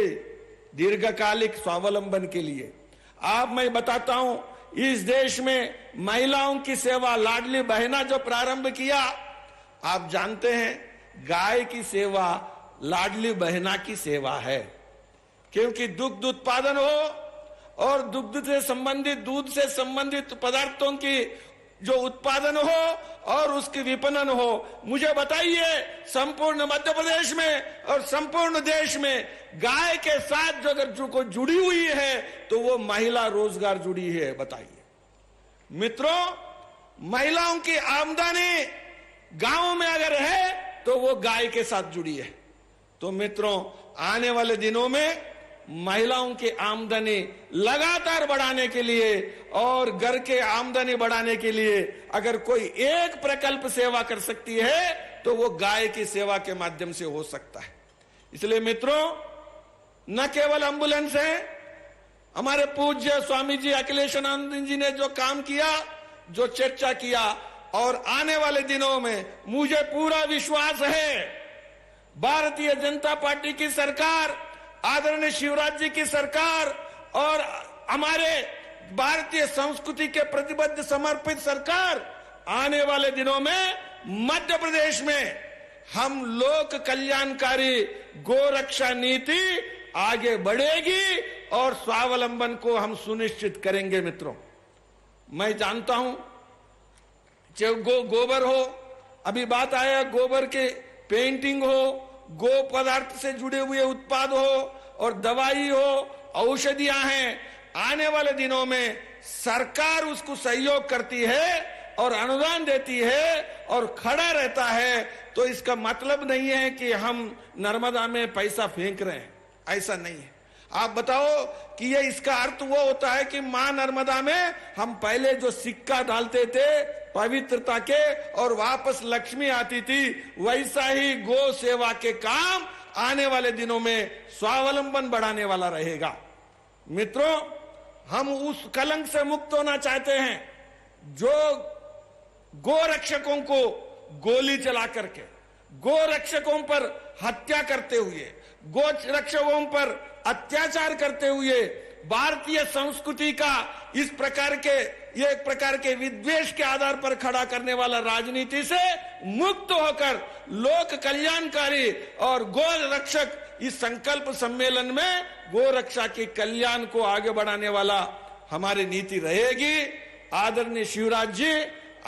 दीर्घकालिक स्वावलंबन के लिए आप, मैं बताता हूं, इस देश में महिलाओं की सेवा लाडली बहना जो प्रारंभ किया, आप जानते हैं गाय की सेवा लाडली बहना की सेवा है, क्योंकि दुग्ध उत्पादन हो और दुग्ध से संबंधित, दूध से संबंधित पदार्थों की जो उत्पादन हो और उसकी विपणन हो। मुझे बताइए, संपूर्ण मध्य प्रदेश में और संपूर्ण देश में गाय के साथ जो अगर जो कोई जुड़ी हुई है तो वो महिला रोजगार जुड़ी है। बताइए मित्रों, महिलाओं की आमदनी गांव में अगर है तो वो गाय के साथ जुड़ी है। तो मित्रों, आने वाले दिनों में महिलाओं की आमदनी लगातार बढ़ाने के लिए और घर के आमदनी बढ़ाने के लिए अगर कोई एक प्रकल्प सेवा कर सकती है तो वो गाय की सेवा के माध्यम से हो सकता है। इसलिए मित्रों, न केवल एम्बुलेंस है, हमारे पूज्य स्वामी जी अखिलेशानंद जी ने जो काम किया, जो चर्चा किया, और आने वाले दिनों में मुझे पूरा विश्वास है भारतीय जनता पार्टी की सरकार, आदरणीय शिवराज जी की सरकार और हमारे भारतीय संस्कृति के प्रतिबद्ध समर्पित सरकार आने वाले दिनों में मध्य प्रदेश में हम लोक कल्याणकारी गोरक्षा नीति आगे बढ़ेगी और स्वावलंबन को हम सुनिश्चित करेंगे। मित्रों, मैं जानता हूं चाहे गोबर हो, अभी बात आया गोबर के पेंटिंग हो, गो पदार्थ से जुड़े हुए उत्पाद हो और दवाई हो, औषधियां हैं, आने वाले दिनों में सरकार उसको सहयोग करती है और अनुदान देती है और खड़ा रहता है। तो इसका मतलब नहीं है कि हम नर्मदा में पैसा फेंक रहे हैं, ऐसा नहीं है। आप बताओ कि ये इसका अर्थ वो होता है कि मां नर्मदा में हम पहले जो सिक्का डालते थे पवित्रता के और वापस लक्ष्मी आती थी, वैसा ही गो सेवा के काम आने वाले दिनों में स्वावलंबन बढ़ाने वाला रहेगा। मित्रों, हम उस कलंक से मुक्त होना चाहते हैं जो गो रक्षकों को गोली चला करके, गो रक्षकों पर हत्या करते हुए, गो रक्षकों पर अत्याचार करते हुए भारतीय संस्कृति का इस प्रकार के, ये एक प्रकार के विद्वेष के आधार पर खड़ा करने वाला राजनीति से मुक्त होकर लोक कल्याणकारी और गो रक्षक इस संकल्प सम्मेलन में गो रक्षा के कल्याण को आगे बढ़ाने वाला हमारी नीति रहेगी। आदरणीय शिवराज जी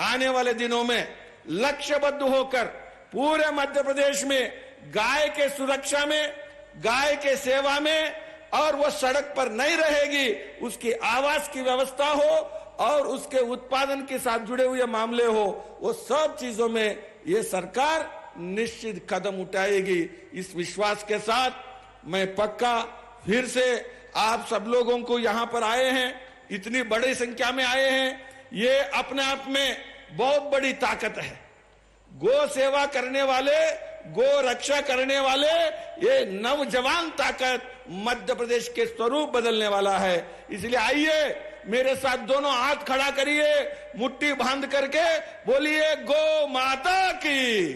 आने वाले दिनों में लक्ष्यबद्ध होकर पूरे मध्य प्रदेश में गाय के सुरक्षा में, गाय के सेवा में, और वो सड़क पर नहीं रहेगी, उसकी आवास की व्यवस्था हो और उसके उत्पादन के साथ जुड़े हुए मामले हो, वो सब चीजों में ये सरकार निश्चित कदम उठाएगी। इस विश्वास के साथ मैं पक्का फिर से आप सब लोगों को यहाँ पर आए हैं, इतनी बड़ी संख्या में आए हैं, ये अपने आप में बहुत बड़ी ताकत है। गो सेवा करने वाले, गो रक्षा करने वाले, ये नवजवान ताकत मध्य प्रदेश के स्वरूप बदलने वाला है। इसलिए आइए मेरे साथ दोनों हाथ खड़ा करिए, मुट्ठी बांध करके बोलिए गो माता की,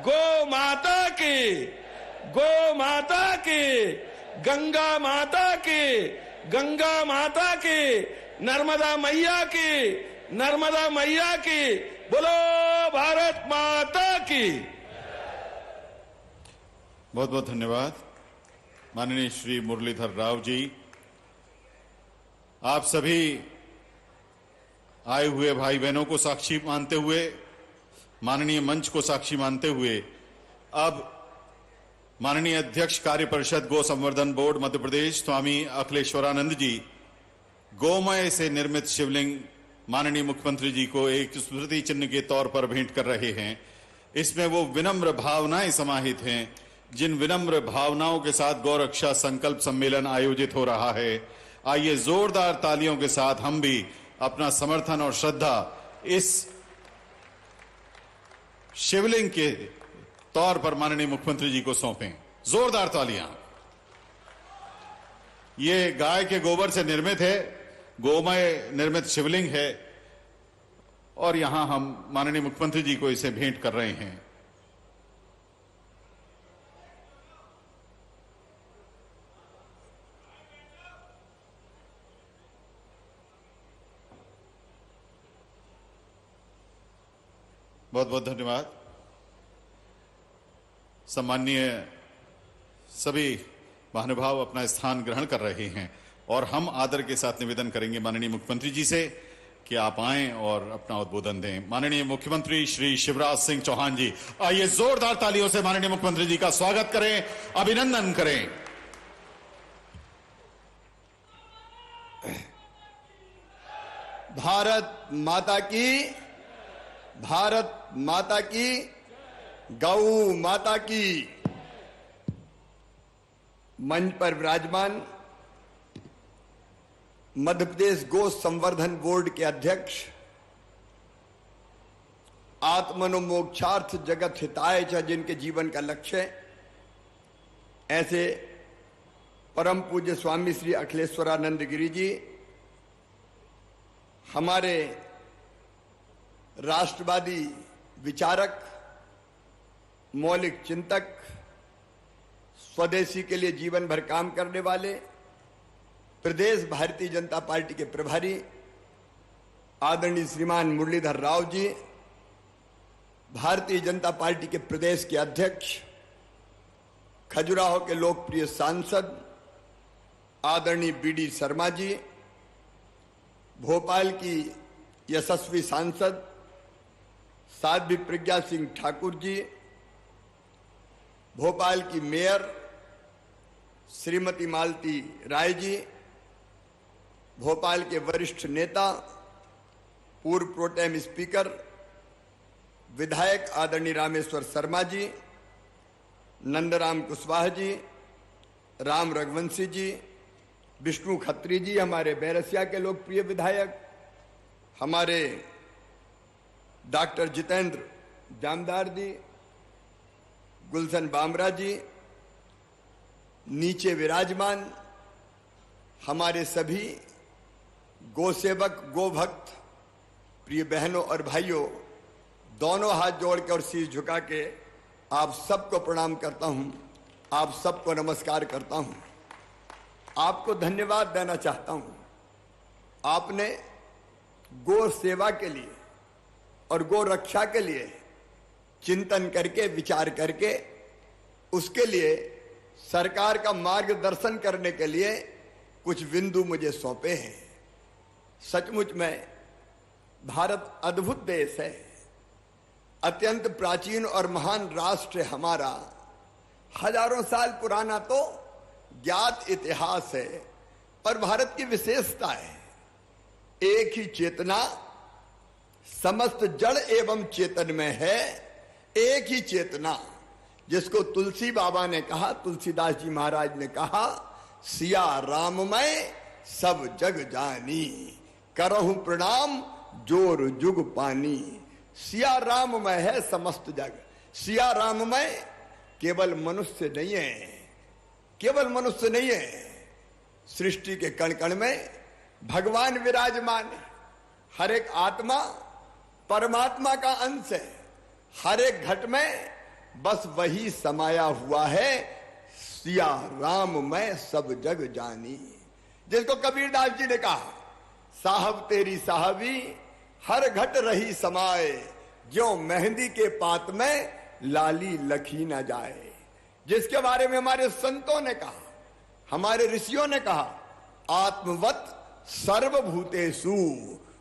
गो माता की, गो माता की, गंगा माता की, गंगा माता की, नर्मदा मैया की, नर्मदा मैया की, बोलो भारत माता की। बहुत बहुत धन्यवाद माननीय श्री मुरलीधर राव जी। आप सभी आए हुए भाई बहनों को साक्षी मानते हुए, माननीय मंच को साक्षी मानते हुए, अब माननीय अध्यक्ष कार्य परिषद गो संवर्धन बोर्ड मध्य प्रदेश स्वामी अखिलेश्वरानंद जी गोमय से निर्मित शिवलिंग माननीय मुख्यमंत्री जी को एक स्मृति चिन्ह के तौर पर भेंट कर रहे हैं। इसमें वो विनम्र भावनाएं समाहित हैं जिन विनम्र भावनाओं के साथ गौरक्षा संकल्प सम्मेलन आयोजित हो रहा है। आइए जोरदार तालियों के साथ हम भी अपना समर्थन और श्रद्धा इस शिवलिंग के तौर पर माननीय मुख्यमंत्री जी को सौंपें। जोरदार तालियां। ये गाय के गोबर से निर्मित है, गोमय निर्मित शिवलिंग है और यहां हम माननीय मुख्यमंत्री जी को इसे भेंट कर रहे हैं। बहुत बहुत धन्यवाद। सम्माननीय सभी महानुभाव अपना स्थान ग्रहण कर रहे हैं और हम आदर के साथ निवेदन करेंगे माननीय मुख्यमंत्री जी से कि आप आएं और अपना उद्बोधन दें। माननीय मुख्यमंत्री श्री शिवराज सिंह चौहान जी, आइए जोरदार तालियों से माननीय मुख्यमंत्री जी का स्वागत करें, अभिनंदन करें। भारत माता की, भारत माता की, गौ माता की। मंच पर विराजमान मध्य प्रदेश गो संवर्धन बोर्ड के अध्यक्ष, आत्मनो मोक्षार्थ जगत हिताय च जिनके जीवन का लक्ष्य है, ऐसे परम पूज्य स्वामी श्री अखिलेश्वरानंद गिरी जी, हमारे राष्ट्रवादी विचारक, मौलिक चिंतक, स्वदेशी के लिए जीवन भर काम करने वाले प्रदेश भारतीय जनता पार्टी के प्रभारी आदरणीय श्रीमान मुरलीधर राव जी, भारतीय जनता पार्टी के प्रदेश के अध्यक्ष, खजुराहो के लोकप्रिय सांसद आदरणीय बीडी शर्मा जी, भोपाल की यशस्वी सांसद साध्वी प्रज्ञा सिंह ठाकुर जी, भोपाल की मेयर श्रीमती मालती राय जी, भोपाल के वरिष्ठ नेता पूर्व प्रोटेम स्पीकर विधायक आदरणीय रामेश्वर शर्मा जी, नंदराम कुशवाहा जी, राम रघुवंशी जी, विष्णु खत्री जी, हमारे बैरसिया के लोकप्रिय विधायक, हमारे डॉक्टर जितेंद्र जामदार जी, गुलशन बामरा जी, नीचे विराजमान हमारे सभी गो सेवक, गो भक्त, प्रिय बहनों और भाइयों, दोनों हाथ जोड़ के और शीश झुका के आप सबको प्रणाम करता हूं, आप सबको नमस्कार करता हूं। आपको धन्यवाद देना चाहता हूं। आपने गो सेवा के लिए और गो रक्षा के लिए चिंतन करके, विचार करके, उसके लिए सरकार का मार्गदर्शन करने के लिए कुछ बिंदु मुझे सौंपे हैं। सचमुच में भारत अद्भुत देश है, अत्यंत प्राचीन और महान राष्ट्र है हमारा। हजारों साल पुराना तो ज्ञात इतिहास है और भारत की विशेषता है एक ही चेतना समस्त जड़ एवं चेतन में है। एक ही चेतना, जिसको तुलसी बाबा ने कहा, तुलसीदास जी महाराज ने कहा, सिया राम मैं सब जग जानी, करहु प्रणाम जोर जुग पानी। सिया राममय है समस्त जग। सिया राममय केवल मनुष्य नहीं है, केवल मनुष्य नहीं है, सृष्टि के कण कण में भगवान विराजमान है। हर एक आत्मा परमात्मा का अंश है। हर एक घट में बस वही समाया हुआ है। सिया राममय सब जग जानी, जिसको कबीरदास जी ने कहा, साहब तेरी साहबी हर घट रही समाए, जो मेहंदी के पात में लाली लखी न जाए। जिसके बारे में हमारे संतों ने कहा, हमारे ऋषियों ने कहा, आत्मवत सर्वभूतेषु।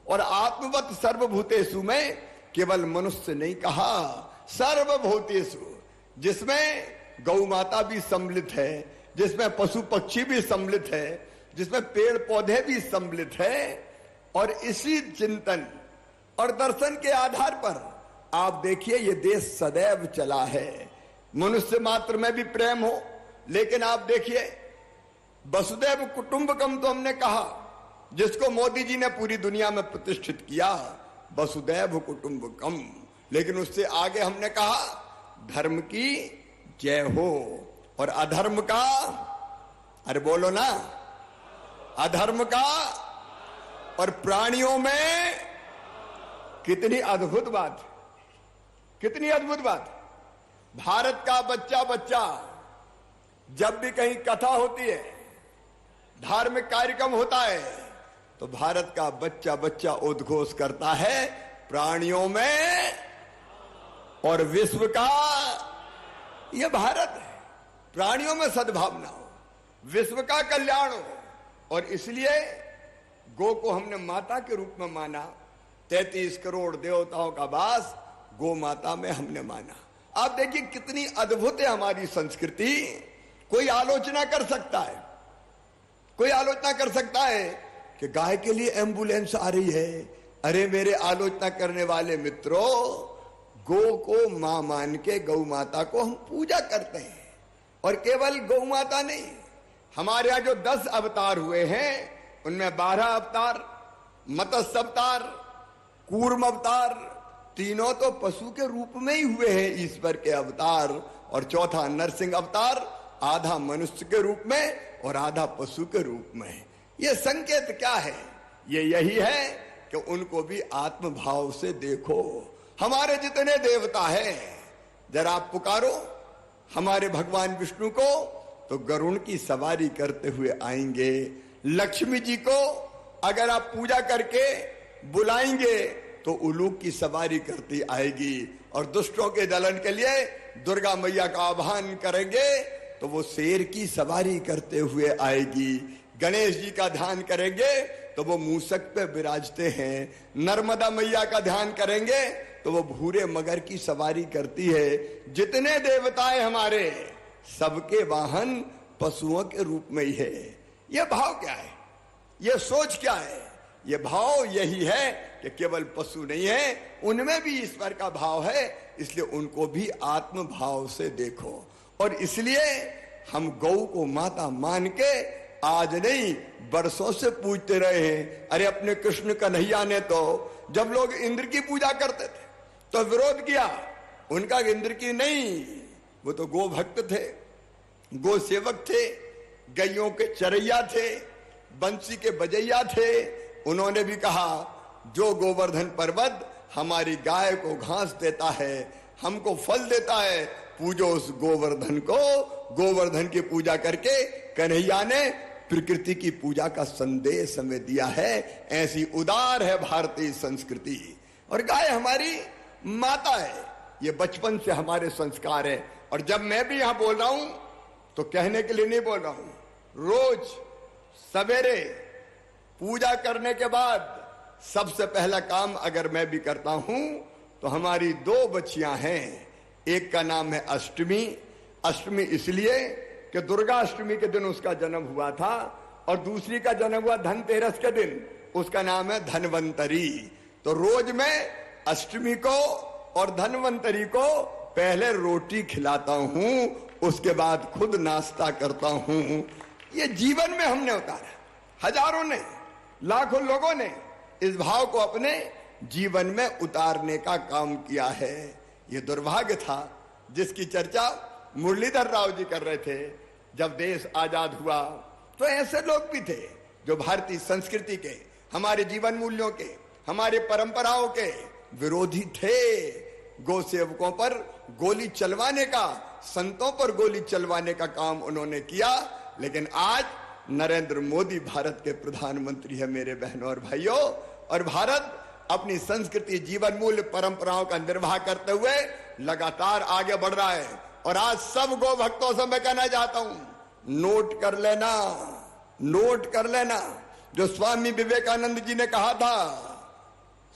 और आत्मवत सर्वभूतेषु में केवल मनुष्य नहीं कहा, सर्वभूतेषु, जिसमें गौ माता भी सम्मिलित है, जिसमें पशु पक्षी भी सम्मिलित है, जिसमें पेड़ पौधे भी सम्मिलित है। और इसी चिंतन और दर्शन के आधार पर आप देखिए ये देश सदैव चला है। मनुष्य मात्र में भी प्रेम हो, लेकिन आप देखिए वसुदैव कुटुंबकम तो हमने कहा, जिसको मोदी जी ने पूरी दुनिया में प्रतिष्ठित किया, वसुदैव कुटुंबकम। लेकिन उससे आगे हमने कहा धर्म की जय हो, और अधर्म का, अरे बोलो ना, अधर्म का। और प्राणियों में कितनी अद्भुत बात, कितनी अद्भुत बात। भारत का बच्चा बच्चा जब भी कहीं कथा होती है, धार्मिक कार्यक्रम होता है, तो भारत का बच्चा बच्चा उद्घोष करता है प्राणियों में और विश्व का। यह भारत है, प्राणियों में सद्भावना हो, विश्व का कल्याण हो। और इसलिए गो को हमने माता के रूप में माना। 33 करोड़ देवताओं का वास गो माता में हमने माना। आप देखिए कितनी अद्भुत है हमारी संस्कृति। कोई आलोचना कर सकता है, कोई आलोचना कर सकता है कि गाय के लिए एम्बुलेंस आ रही है। अरे मेरे आलोचना करने वाले मित्रों, गौ को मां मान के गौ माता को हम पूजा करते हैं। और केवल गौ माता नहीं, हमारे यहां जो 10 अवतार हुए हैं, उनमें 12 अवतार मत्स्य अवतार, कूर्म अवतार, तीनों तो पशु के रूप में ही हुए हैं ईश्वर के अवतार। और चौथा नरसिंह अवतार, आधा मनुष्य के रूप में और आधा पशु के रूप में। यह संकेत क्या है? ये यही है कि उनको भी आत्म भाव से देखो। हमारे जितने देवता हैं, जरा आप पुकारो हमारे भगवान विष्णु को, तो गरुड़ की सवारी करते हुए आएंगे। लक्ष्मी जी को अगर आप पूजा करके बुलाएंगे तो उलूक की सवारी करती आएगी। और दुष्टों के दलन के लिए दुर्गा मैया का आह्वान करेंगे तो वो शेर की सवारी करते हुए आएगी। गणेश जी का ध्यान करेंगे तो वो मूसक पे विराजते हैं। नर्मदा मैया का ध्यान करेंगे तो वो भूरे मगर की सवारी करती है। जितने देवताएं हमारे, सबके वाहन पशुओं के रूप में ही है। ये भाव क्या है? ये सोच क्या है? ये भाव यही है कि केवल पशु नहीं है, उनमें भी ईश्वर का भाव है। इसलिए उनको भी आत्म भाव से देखो। और इसलिए हम गौ को माता मान के आज नहीं, बरसों से पूजते रहे हैं। अरे अपने कृष्ण कन्हैया ने तो जब लोग इंद्र की पूजा करते थे तो विरोध किया। उनका इंद्र की नहीं, वो तो गो भक्त थे, गो सेवक थे, गैयों के चरैया थे, बंसी के बजैया थे। उन्होंने भी कहा जो गोवर्धन पर्वत हमारी गाय को घास देता है, हमको फल देता है, पूजो उस गोवर्धन को। गोवर्धन की पूजा करके कन्हैया ने प्रकृति की पूजा का संदेश हमें दिया है। ऐसी उदार है भारतीय संस्कृति। और गाय हमारी माता है, ये बचपन से हमारे संस्कार है। और जब मैं भी यहां बोल रहा हूं तो कहने के लिए नहीं बोल रहा हूं। रोज सवेरे पूजा करने के बाद सबसे पहला काम अगर मैं भी करता हूं तो हमारी 2 बच्चियां हैं। एक का नाम है अष्टमी। अष्टमी इसलिए कि दुर्गा अष्टमी के दिन उसका जन्म हुआ था, और दूसरी का जन्म हुआ धनतेरस के दिन, उसका नाम है धनवंतरी। तो रोज मैं अष्टमी को और धनवंतरी को पहले रोटी खिलाता हूं, उसके बाद खुद नाश्ता करता हूं। ये जीवन में हमने उतारा। हजारों ने, लाखों लोगों ने इस भाव को अपने जीवन में उतारने का काम किया है। ये दुर्भाग्य था जिसकी चर्चा मुरलीधर राव जी कर रहे थे। जब देश आजाद हुआ तो ऐसे लोग भी थे जो भारतीय संस्कृति के, हमारे जीवन मूल्यों के, हमारे परंपराओं के विरोधी थे। गौ सेवकों पर गोली चलवाने का, संतों पर गोली चलवाने का काम उन्होंने किया। लेकिन आज नरेंद्र मोदी भारत के प्रधानमंत्री है मेरे बहनों और भाइयों, और भारत अपनी संस्कृति, जीवन मूल्य, परंपराओं का निर्वाह करते हुए लगातार आगे बढ़ रहा है। और आज सब गौ भक्तों से मैं कहना चाहता हूं, नोट कर लेना, नोट कर लेना जो स्वामी विवेकानंद जी ने कहा था।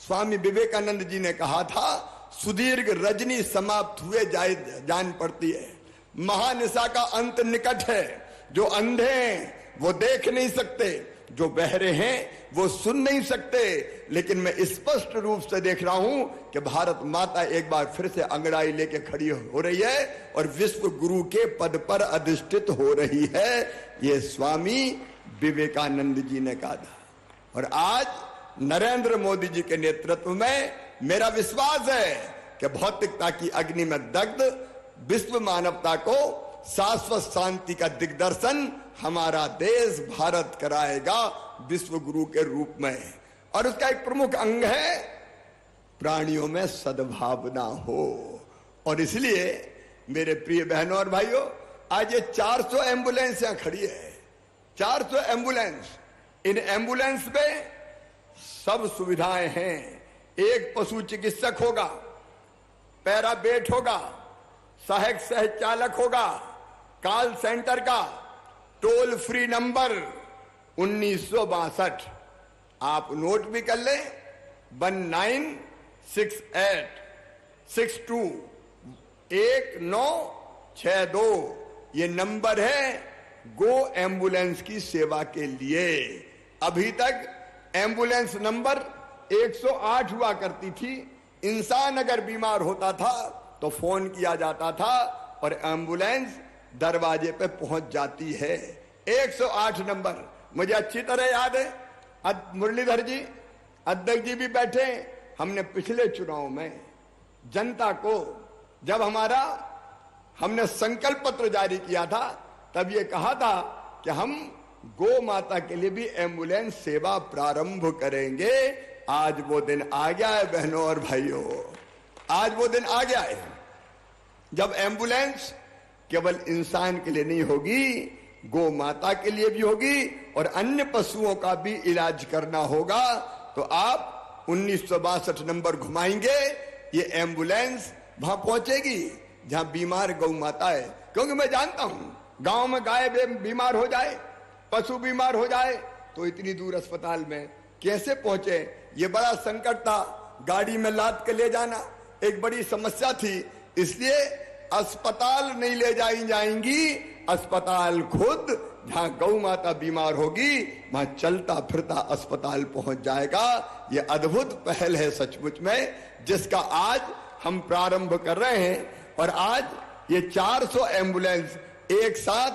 स्वामी विवेकानंद जी ने कहा था, सुदीर्घ रजनी समाप्त हुए जान पड़ती है, महानिशा का अंत निकट है। जो अंधे हैं वो देख नहीं सकते, जो बहरे हैं वो सुन नहीं सकते, लेकिन मैं स्पष्ट रूप से देख रहा हूं कि भारत माता एक बार फिर से अंगड़ाई लेके खड़ी हो रही है और विश्व गुरु के पद पर अधिष्ठित हो रही है। ये स्वामी विवेकानंद जी ने कहा था। और आज नरेंद्र मोदी जी के नेतृत्व में मेरा विश्वास है कि भौतिकता की अग्नि में दग्ध विश्व मानवता को शाश्वत शांति का दिग्दर्शन हमारा देश भारत कराएगा विश्व गुरु के रूप में। और उसका एक प्रमुख अंग है प्राणियों में सद्भावना हो। और इसलिए मेरे प्रिय बहनों और भाइयों, आज ये 400 एम्बुलेंस यहां खड़ी है, 400 एम्बुलेंस। इन एम्बुलेंस में सब सुविधाएं हैं। एक पशु चिकित्सक होगा, पैराबेट होगा, सहायक सह चालक होगा, कॉल सेंटर का टोल फ्री नंबर 1962, आप नोट भी कर ले, 1968621962। ये नंबर है गो एम्बुलेंस की सेवा के लिए। अभी तक एम्बुलेंस नंबर 108 हुआ करती थी। इंसान अगर बीमार होता था तो फोन किया जाता था और एम्बुलेंस दरवाजे पे पहुंच जाती है। 108 नंबर मुझे अच्छी तरह याद है। मुरलीधर जी, अध्यक्ष जी भी बैठे। हमने पिछले चुनाव में जनता को, जब हमने संकल्प पत्र जारी किया था, तब ये कहा था कि हम गौ माता के लिए भी एम्बुलेंस सेवा प्रारंभ करेंगे। आज वो दिन आ गया है बहनों और भाइयों, आज वो दिन आ गया है जब एम्बुलेंस केवल इंसान के लिए नहीं होगी, गौ माता के लिए भी होगी और अन्य पशुओं का भी इलाज करना होगा। तो आप 1962 नंबर घुमाएंगे, ये एम्बुलेंस वहां पहुंचेगी जहां बीमार गौ माता है। क्योंकि मैं जानता हूं गांव में गाय बीमार हो जाए, पशु बीमार हो जाए तो इतनी दूर अस्पताल में कैसे पहुंचे, ये बड़ा संकट था। गाड़ी में लाद के ले जाना एक बड़ी समस्या थी। इसलिए अस्पताल नहीं ले जाएंगी, अस्पताल खुद जहां गौ माता बीमार होगी वहां चलता फिरता अस्पताल पहुंच जाएगा। ये अद्भुत पहल है सचमुच में, जिसका आज हम प्रारंभ कर रहे हैं। और आज ये 400 एम्बुलेंस एक साथ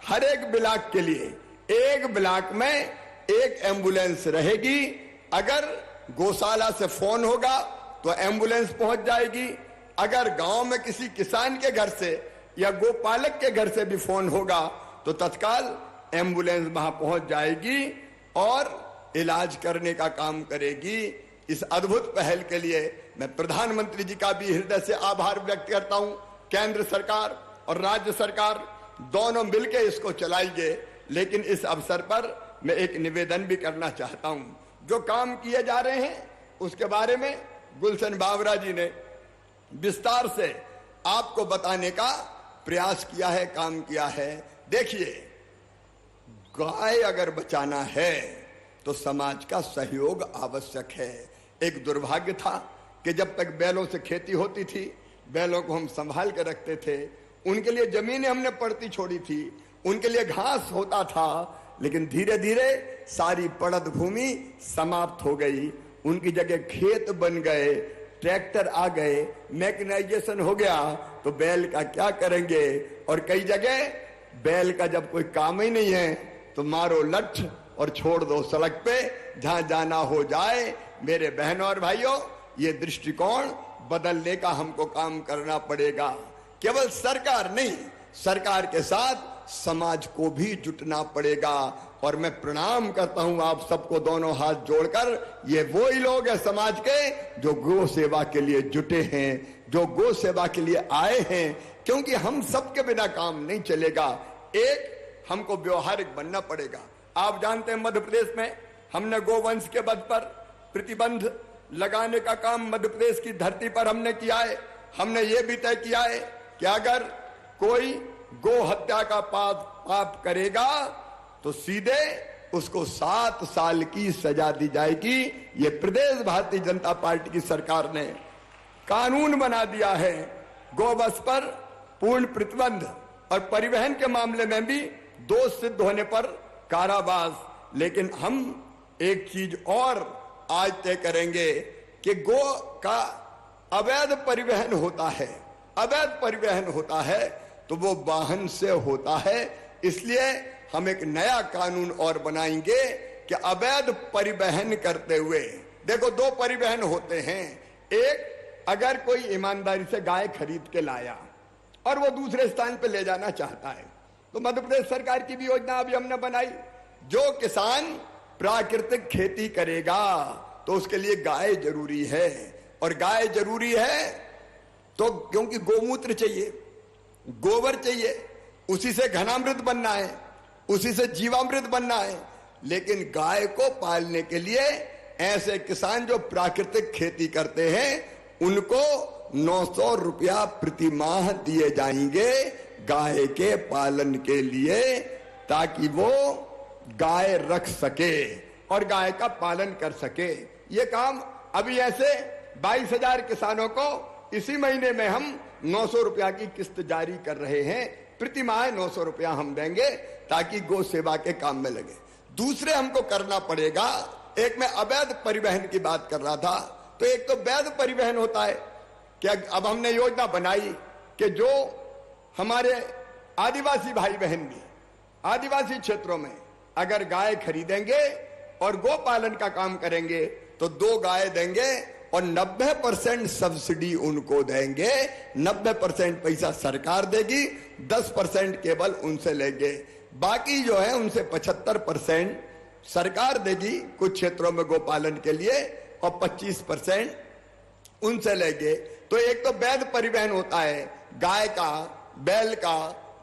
हर एक ब्लॉक के लिए, एक ब्लॉक में एक एम्बुलेंस रहेगी। अगर गौशाला से फोन होगा तो एम्बुलेंस पहुंच जाएगी। अगर गांव में किसी किसान के घर से या गोपालक के घर से भी फोन होगा तो तत्काल एम्बुलेंस वहां पहुंच जाएगी और इलाज करने का काम करेगी। इस अद्भुत पहल के लिए मैं प्रधानमंत्री जी का भी हृदय से आभार व्यक्त करता हूं। केंद्र सरकार और राज्य सरकार दोनों मिलकर इसको चलाएंगे। लेकिन इस अवसर पर मैं एक निवेदन भी करना चाहता हूं। जो काम किए जा रहे हैं उसके बारे में गुलशन बावरा जी ने विस्तार से आपको बताने का प्रयास किया है, काम किया है। देखिए, गाय अगर बचाना है तो समाज का सहयोग आवश्यक है। एक दुर्भाग्य था कि जब तक बैलों से खेती होती थी, बैलों को हम संभाल कर रखते थे, उनके लिए जमीनें हमने पड़ती छोड़ी थी, उनके लिए घास होता था। लेकिन धीरे धीरे सारी पड़त भूमि समाप्त हो गई, उनकी जगह खेत बन गए, ट्रैक्टर आ गए, मैकेनाइजेशन हो गया। तो बैल का क्या करेंगे? और कई जगह बैल का जब कोई काम ही नहीं है तो मारो लठ और छोड़ दो सड़क पे, जहां जाना हो जाए। मेरे बहनों और भाइयों, ये दृष्टिकोण बदलने का हमको काम करना पड़ेगा। केवल सरकार नहीं, सरकार के साथ समाज को भी जुटना पड़ेगा। और मैं प्रणाम करता हूं आप सबको दोनों हाथ जोड़कर। ये वो ही लोग हैं समाज के जो गौ सेवा के लिए जुटे हैं, जो गौ सेवा के लिए आए हैं, क्योंकि हम सबके बिना काम नहीं चलेगा। एक, हमको व्यवहारिक बनना पड़ेगा। आप जानते हैं मध्य प्रदेश में हमने गोवंश के वध पर प्रतिबंध लगाने का काम मध्य प्रदेश की धरती पर हमने किया है। हमने ये भी तय किया है कि अगर कोई गो हत्या का पाप करेगा तो सीधे उसको 7 साल की सजा दी जाएगी। ये प्रदेश भारतीय जनता पार्टी की सरकार ने कानून बना दिया है। गोवंश पर पूर्ण प्रतिबंध और परिवहन के मामले में भी दोष सिद्ध होने पर कारावास। लेकिन हम एक चीज और आज तय करेंगे कि गो का अवैध परिवहन होता है, अवैध परिवहन होता है तो वो वाहन से होता है। इसलिए हम एक नया कानून और बनाएंगे कि अवैध परिवहन करते हुए, देखो 2 परिवहन होते हैं। एक, अगर कोई ईमानदारी से गाय खरीद के लाया और वो दूसरे स्थान पे ले जाना चाहता है, तो मध्य प्रदेश सरकार की भी योजना अभी हमने बनाई। जो किसान प्राकृतिक खेती करेगा तो उसके लिए गाय जरूरी है, और गाय जरूरी है तो क्योंकि गोमूत्र चाहिए, गोबर चाहिए, उसी से घनामृत बनना है, उसी से जीवामृत बनना है। लेकिन गाय को पालने के लिए ऐसे किसान जो प्राकृतिक खेती करते हैं उनको 900 रुपया प्रति माह दिए जाएंगे गाय के पालन के लिए, ताकि वो गाय रख सके और गाय का पालन कर सके। ये काम अभी ऐसे 22,000 किसानों को इसी महीने में हम 900 रुपया की किस्त जारी कर रहे हैं। प्रति माह 900 रुपया हम देंगे ताकि गौ सेवा के काम में लगे। दूसरे हमको करना पड़ेगा, एक मैं अवैध परिवहन की बात कर रहा था, तो एक तो वैध परिवहन होता है कि अब हमने योजना बनाई कि जो हमारे आदिवासी भाई बहन भी आदिवासी क्षेत्रों में अगर गाय खरीदेंगे और गो पालन का काम करेंगे तो 2 गाय देंगे और 90% सब्सिडी उनको देंगे। 90% पैसा सरकार देगी, 10% केवल उनसे लेंगे। बाकी जो है उनसे 75% सरकार देगी कुछ क्षेत्रों में गोपालन के लिए और 25% उनसे लेंगे। तो एक तो वैध परिवहन होता है गाय का, बैल का,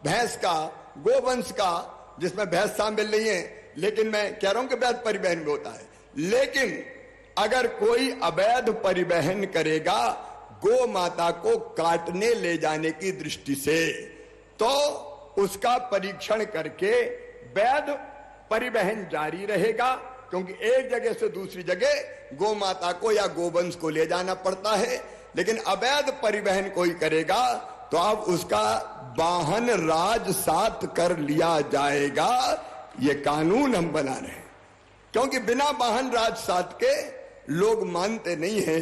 भैंस का, गोवंश का, जिसमें भैंस शामिल नहीं है, लेकिन मैं कह रहा हूं कि वैध परिवहन भी होता है। लेकिन अगर कोई अवैध परिवहन करेगा गो माता को काटने ले जाने की दृष्टि से, तो उसका परीक्षण करके वैध परिवहन जारी रहेगा, क्योंकि एक जगह से दूसरी जगह गो माता को या गोवंश को ले जाना पड़ता है। लेकिन अवैध परिवहन कोई करेगा तो अब उसका वाहन राजसात कर लिया जाएगा। ये कानून हम बना रहे हैं, क्योंकि बिना वाहन राजसात के लोग मानते नहीं है।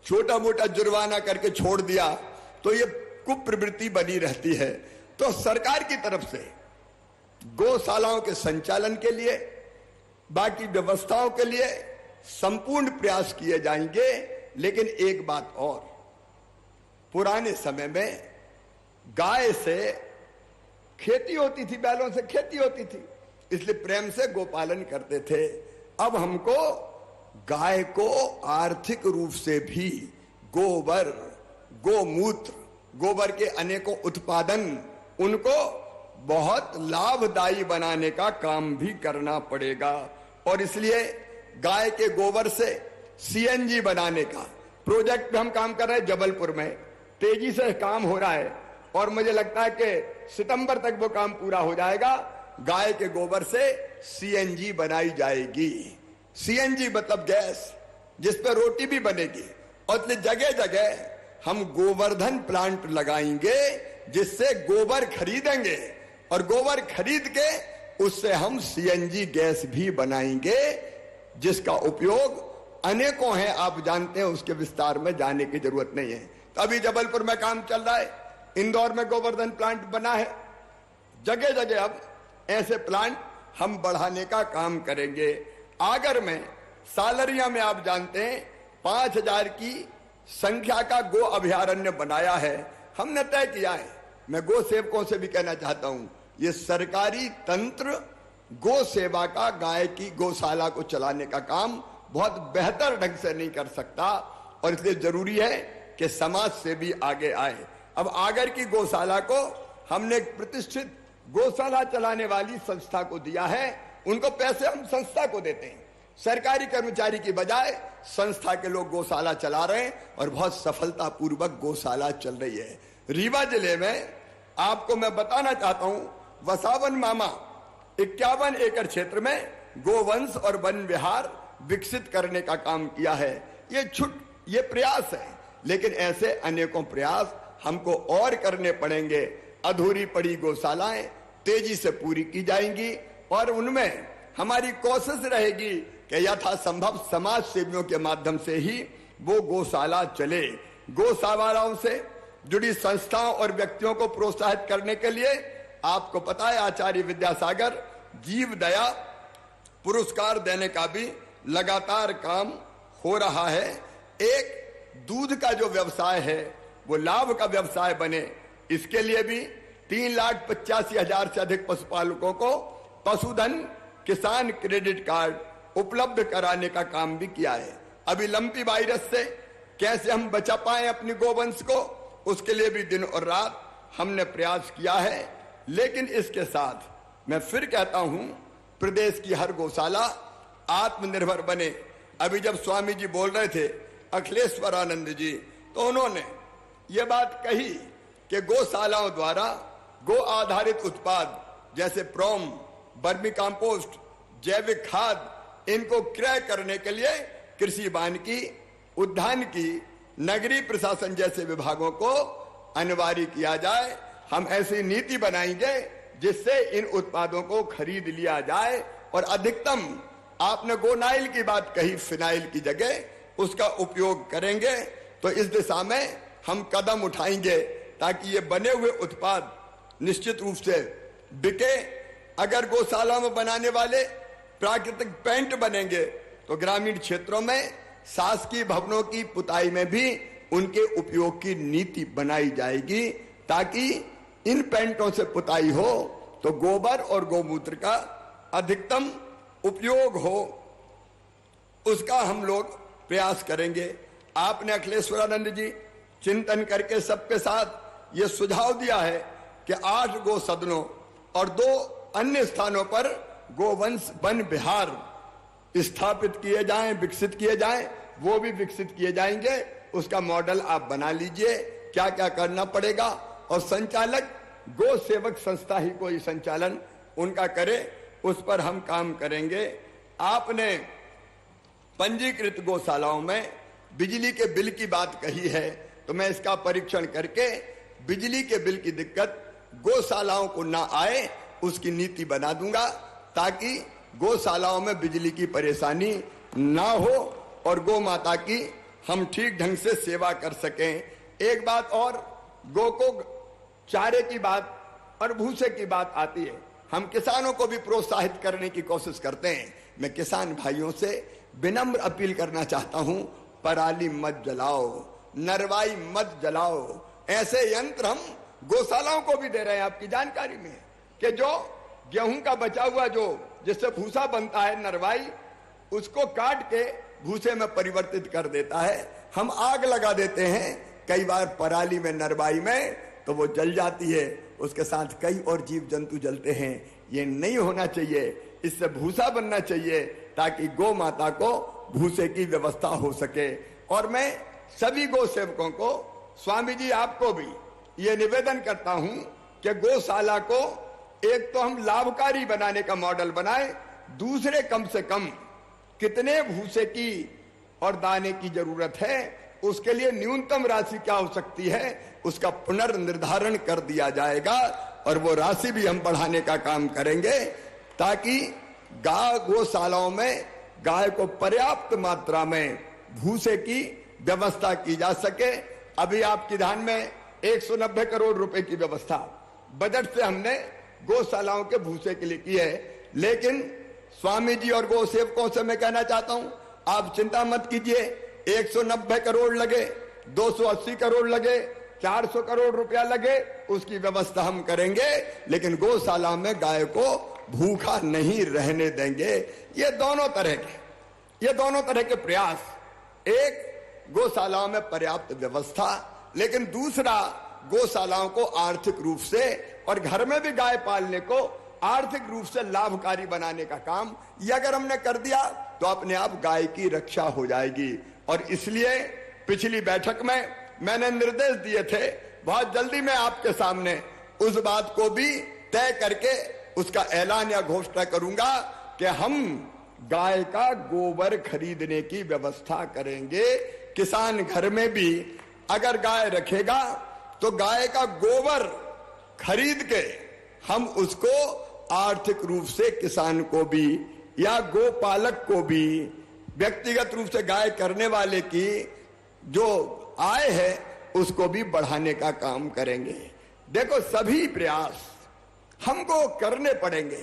छोटा मोटा जुर्माना करके छोड़ दिया तो ये कुप्रवृत्ति बनी रहती है। तो सरकार की तरफ से गौशालाओं के संचालन के लिए, बाकी व्यवस्थाओं के लिए संपूर्ण प्रयास किए जाएंगे। लेकिन एक बात और, पुराने समय में गाय से खेती होती थी, बैलों से खेती होती थी, इसलिए प्रेम से गोपालन करते थे। अब हमको गाय को आर्थिक रूप से भी गोबर, गोमूत्र, गोबर के अनेकों उत्पादन, उनको बहुत लाभदायी बनाने का काम भी करना पड़ेगा। और इसलिए गाय के गोबर से सीएनजी बनाने का प्रोजेक्ट पे हम काम कर रहे हैं। जबलपुर में तेजी से काम हो रहा है और मुझे लगता है कि सितंबर तक वो काम पूरा हो जाएगा। गाय के गोबर से सीएनजी बनाई जाएगी। सीएनजी मतलब गैस, जिस पर रोटी भी बनेगी। और जगह जगह हम गोवर्धन प्लांट लगाएंगे, जिससे गोबर खरीदेंगे और गोबर खरीद के उससे हम सीएनजी गैस भी बनाएंगे, जिसका उपयोग अनेकों है। आप जानते हैं, उसके विस्तार में जाने की जरूरत नहीं है। तो अभी जबलपुर में काम चल रहा है, इंदौर में गोवर्धन प्लांट बना है, जगह जगह अब ऐसे प्लांट हम बढ़ाने का काम करेंगे। आगर में सालरिया में आप जानते हैं 5000 की संख्या का गो अभयारण्य बनाया है, हमने तय किया है। मैं गो सेवकों से भी कहना चाहता हूं, ये सरकारी तंत्र गो सेवा का, गाय की गौशाला को चलाने का काम बहुत बेहतर ढंग से नहीं कर सकता, और इसलिए जरूरी है कि समाज से भी आगे आए। अब आगर की गौशाला को हमने एक प्रतिष्ठित गौशाला चलाने वाली संस्था को दिया है, उनको पैसे हम संस्था को देते हैं। सरकारी कर्मचारी की बजाय संस्था के लोग गौशाला चला रहे हैं और बहुत सफलतापूर्वक गौशाला चल रही है। रीवा जिले में आपको मैं बताना चाहता हूं, वसावन मामा 51 एकड़ क्षेत्र में गोवंश और वन विहार विकसित करने का काम किया है। ये प्रयास है, लेकिन ऐसे अनेकों प्रयास हमको और करने पड़ेंगे। अधूरी पड़ी गौशालाएं तेजी से पूरी की जाएंगी और उनमें हमारी कोशिश रहेगी कि यथासंभव समाज सेवियों के माध्यम से ही वो गौशाला चले। गौशालाओं से जुड़ी संस्थाओं और व्यक्तियों को प्रोत्साहित करने के लिए आपको पता है आचार्य विद्यासागर जीव दया पुरस्कार देने का भी लगातार काम हो रहा है। एक दूध का जो व्यवसाय है वो लाभ का व्यवसाय बने, इसके लिए भी 3,85,000 से अधिक पशुपालकों को पशुधन किसान क्रेडिट कार्ड उपलब्ध कराने का काम भी किया है। अभी लंपी वायरस से कैसे हम बचा पाए अपनी गोवंश को, उसके लिए भी दिन और रात हमने प्रयास किया है। लेकिन इसके साथ मैं फिर कहता हूं, प्रदेश की हर गौशाला आत्मनिर्भर बने। अभी जब स्वामी जी बोल रहे थे, अखिलेश्वरानंद जी, तो उन्होंने ये बात कही कि गौशालाओं द्वारा गो आधारित उत्पाद जैसे प्रोम, बर्मी कंपोस्ट, जैविक खाद, इनको क्रय करने के लिए कृषि वानिकी, उद्यानिकी, नगरीय प्रशासन जैसे विभागों को अनिवार्य किया जाए। हम ऐसी नीति बनाएंगे जिससे इन उत्पादों को खरीद लिया जाए और अधिकतम, आपने गोनाइल की बात कही, फिनाइल की जगह उसका उपयोग करेंगे। तो इस दिशा में हम कदम उठाएंगे ताकि ये बने हुए उत्पाद निश्चित रूप से बिके। अगर गौशाला में बनाने वाले प्राकृतिक पेंट बनेंगे तो ग्रामीण क्षेत्रों में शासकीय भवनों की पुताई में भी उनके उपयोग की नीति बनाई जाएगी, ताकि इन पेंटों से पुताई हो तो गोबर और गौमूत्र का अधिकतम उपयोग हो, उसका हम लोग प्रयास करेंगे। आपने अखिलेश्वरानंद जी चिंतन करके सबके साथ ये सुझाव दिया है कि 8 गो सदनों और 2 अन्य स्थानों पर गोवंश वन विहार स्थापित किए जाएं, विकसित किए जाएं। वो भी विकसित किए जाएंगे, उसका मॉडल आप बना लीजिए, क्या क्या करना पड़ेगा। और संचालक गो सेवक संस्था ही कोई संचालन उनका करे, उस पर हम काम करेंगे। आपने पंजीकृत गौशालाओं में बिजली के बिल की बात कही है, तो मैं इसका परीक्षण करके बिजली के बिल की दिक्कत गौशालाओं को ना आए उसकी नीति बना दूंगा, ताकि गौशालाओं में बिजली की परेशानी ना हो और गौ माता की हम ठीक ढंग से सेवा कर सकें। एक बात और, गौ को चारे की बात और भूसे की बात आती है, हम किसानों को भी प्रोत्साहित करने की कोशिश करते हैं। मैं किसान भाइयों से विनम्र अपील करना चाहता हूं, पराली मत जलाओ, नरवाई मत जलाओ। ऐसे यंत्र हम गौशालाओं को भी दे रहे हैं। आपकी जानकारी में कि जो गेहूं का बचा हुआ जो जिससे भूसा बनता है, नरवाई, उसको काट के भूसे में परिवर्तित कर देता है। हम आग लगा देते हैं कई बार पराली में, नरवाई में, तो वो जल जाती है, उसके साथ कई और जीव जंतु जलते हैं। ये नहीं होना चाहिए, इससे भूसा बनना चाहिए ताकि गौ माता को भूसे की व्यवस्था हो सके। और मैं सभी गौ सेवकों को, स्वामी जी आपको भी ये निवेदन करता हूं कि गौशाला को एक तो हम लाभकारी बनाने का मॉडल बनाए, दूसरे कम से कम कितने भूसे की और दाने की जरूरत है, उसके लिए न्यूनतम राशि क्या हो सकती है, उसका पुनर्निर्धारण कर दिया जाएगा। और वो राशि भी हम बढ़ाने का काम करेंगे ताकि गौशालाओं में गाय को पर्याप्त मात्रा में भूसे की व्यवस्था की जा सके। अभी आपके ध्यान में 190 करोड़ रुपए की व्यवस्था बजट से हमने गौशालाओं के भूसे के लिए की है, लेकिन स्वामी जी और गौ सेवकों से मैं कहना चाहता हूं, आप चिंता मत कीजिए। 190 करोड़ लगे, 280 करोड़ लगे, 400 करोड़ रुपया लगे, उसकी व्यवस्था हम करेंगे, लेकिन गौशाला में गाय को भूखा नहीं रहने देंगे। ये दोनों तरह के प्रयास, एक गौशालाओं में पर्याप्त व्यवस्था, लेकिन दूसरा गौशालाओं को आर्थिक रूप से और घर में भी गाय पालने को आर्थिक रूप से लाभकारी बनाने का काम, ये अगर हमने कर दिया तो अपने आप गाय की रक्षा हो जाएगी। और इसलिए पिछली बैठक में मैंने निर्देश दिए थे, बहुत जल्दी मैं आपके सामने उस बात को भी तय करके उसका ऐलान या घोषणा करूंगा कि हम गाय का गोबर खरीदने की व्यवस्था करेंगे। किसान घर में भी अगर गाय रखेगा तो गाय का गोबर खरीद के हम उसको आर्थिक रूप से किसान को भी या गोपालक को भी, व्यक्तिगत रूप से गाय करने वाले की जो आय है उसको भी बढ़ाने का काम करेंगे। देखो, सभी प्रयास हमको करने पड़ेंगे,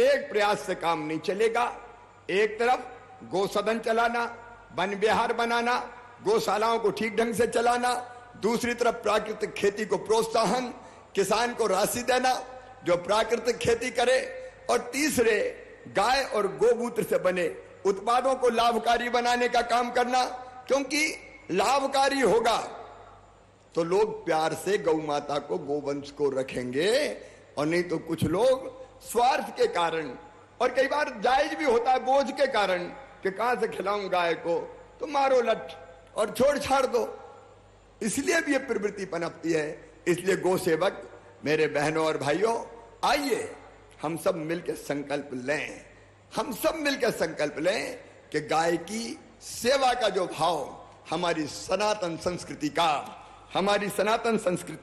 एक प्रयास से काम नहीं चलेगा। एक तरफ गौसदन चलाना, वन विहार बनाना, गौशालाओं को ठीक ढंग से चलाना, दूसरी तरफ प्राकृतिक खेती को प्रोत्साहन, किसान को राशि देना जो प्राकृतिक खेती करे, और तीसरे गाय और गोमूत्र से बने उत्पादों को लाभकारी बनाने का काम करना। क्योंकि लाभकारी होगा तो लोग प्यार से गौ माता को, गोवंश को रखेंगे, और नहीं तो कुछ लोग स्वार्थ के कारण, और कई बार जायज भी होता है बोझ के कारण कि कहां से खिलाऊं गाय को, तो मारो लट और छोड़ छाड़ दो, इसलिए भी ये प्रवृत्ति पनपती है। इसलिए गौ सेवक मेरे बहनों और भाइयों, आइए हम सब मिलकर संकल्प लें, हम सब मिलकर संकल्प लें कि गाय की सेवा का जो भाव हमारी सनातन संस्कृति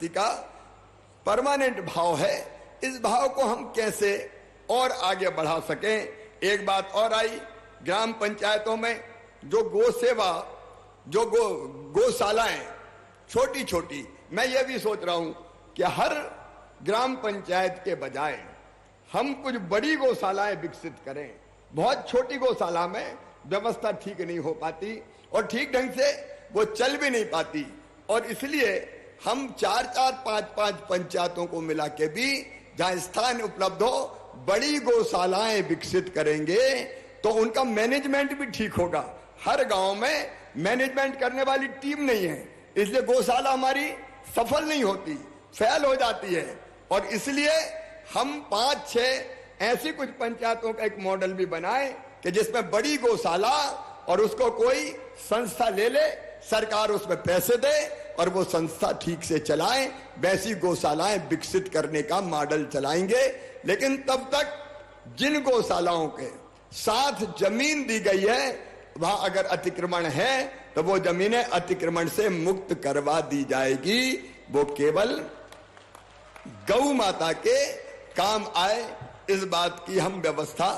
का परमानेंट भाव है, इस भाव को हम कैसे और आगे बढ़ा सकें। एक बात और आई, ग्राम पंचायतों में जो गौ सेवा, जो गौशालाएं छोटी छोटी, मैं ये भी सोच रहा हूं कि हर ग्राम पंचायत के बजाय हम कुछ बड़ी गौशालाएं विकसित करें। बहुत छोटी गौशाला में व्यवस्था ठीक नहीं हो पाती और ठीक ढंग से वो चल भी नहीं पाती, और इसलिए हम 4-4, 5-5 पंचायतों को मिला के भी जहां स्थान उपलब्ध हो बड़ी गौशालाएं विकसित करेंगे तो उनका मैनेजमेंट भी ठीक होगा। हर गांव में मैनेजमेंट करने वाली टीम नहीं है, इसलिए गौशाला हमारी सफल नहीं होती, फेल हो जाती है। और इसलिए हम 5-6 ऐसी कुछ पंचायतों का एक मॉडल भी बनाए कि जिसमें बड़ी गौशाला और उसको कोई संस्था ले ले, सरकार उसमें पैसे दे और वो संस्था ठीक से चलाए। वैसी गौशालाएं विकसित करने का मॉडल चलाएंगे। लेकिन तब तक जिन गौशालाओं के साथ जमीन दी गई है वहां अगर अतिक्रमण है तो वो जमीनें अतिक्रमण से मुक्त करवा दी जाएगी। वो केवल गौ माता के काम आए, इस बात की हम व्यवस्था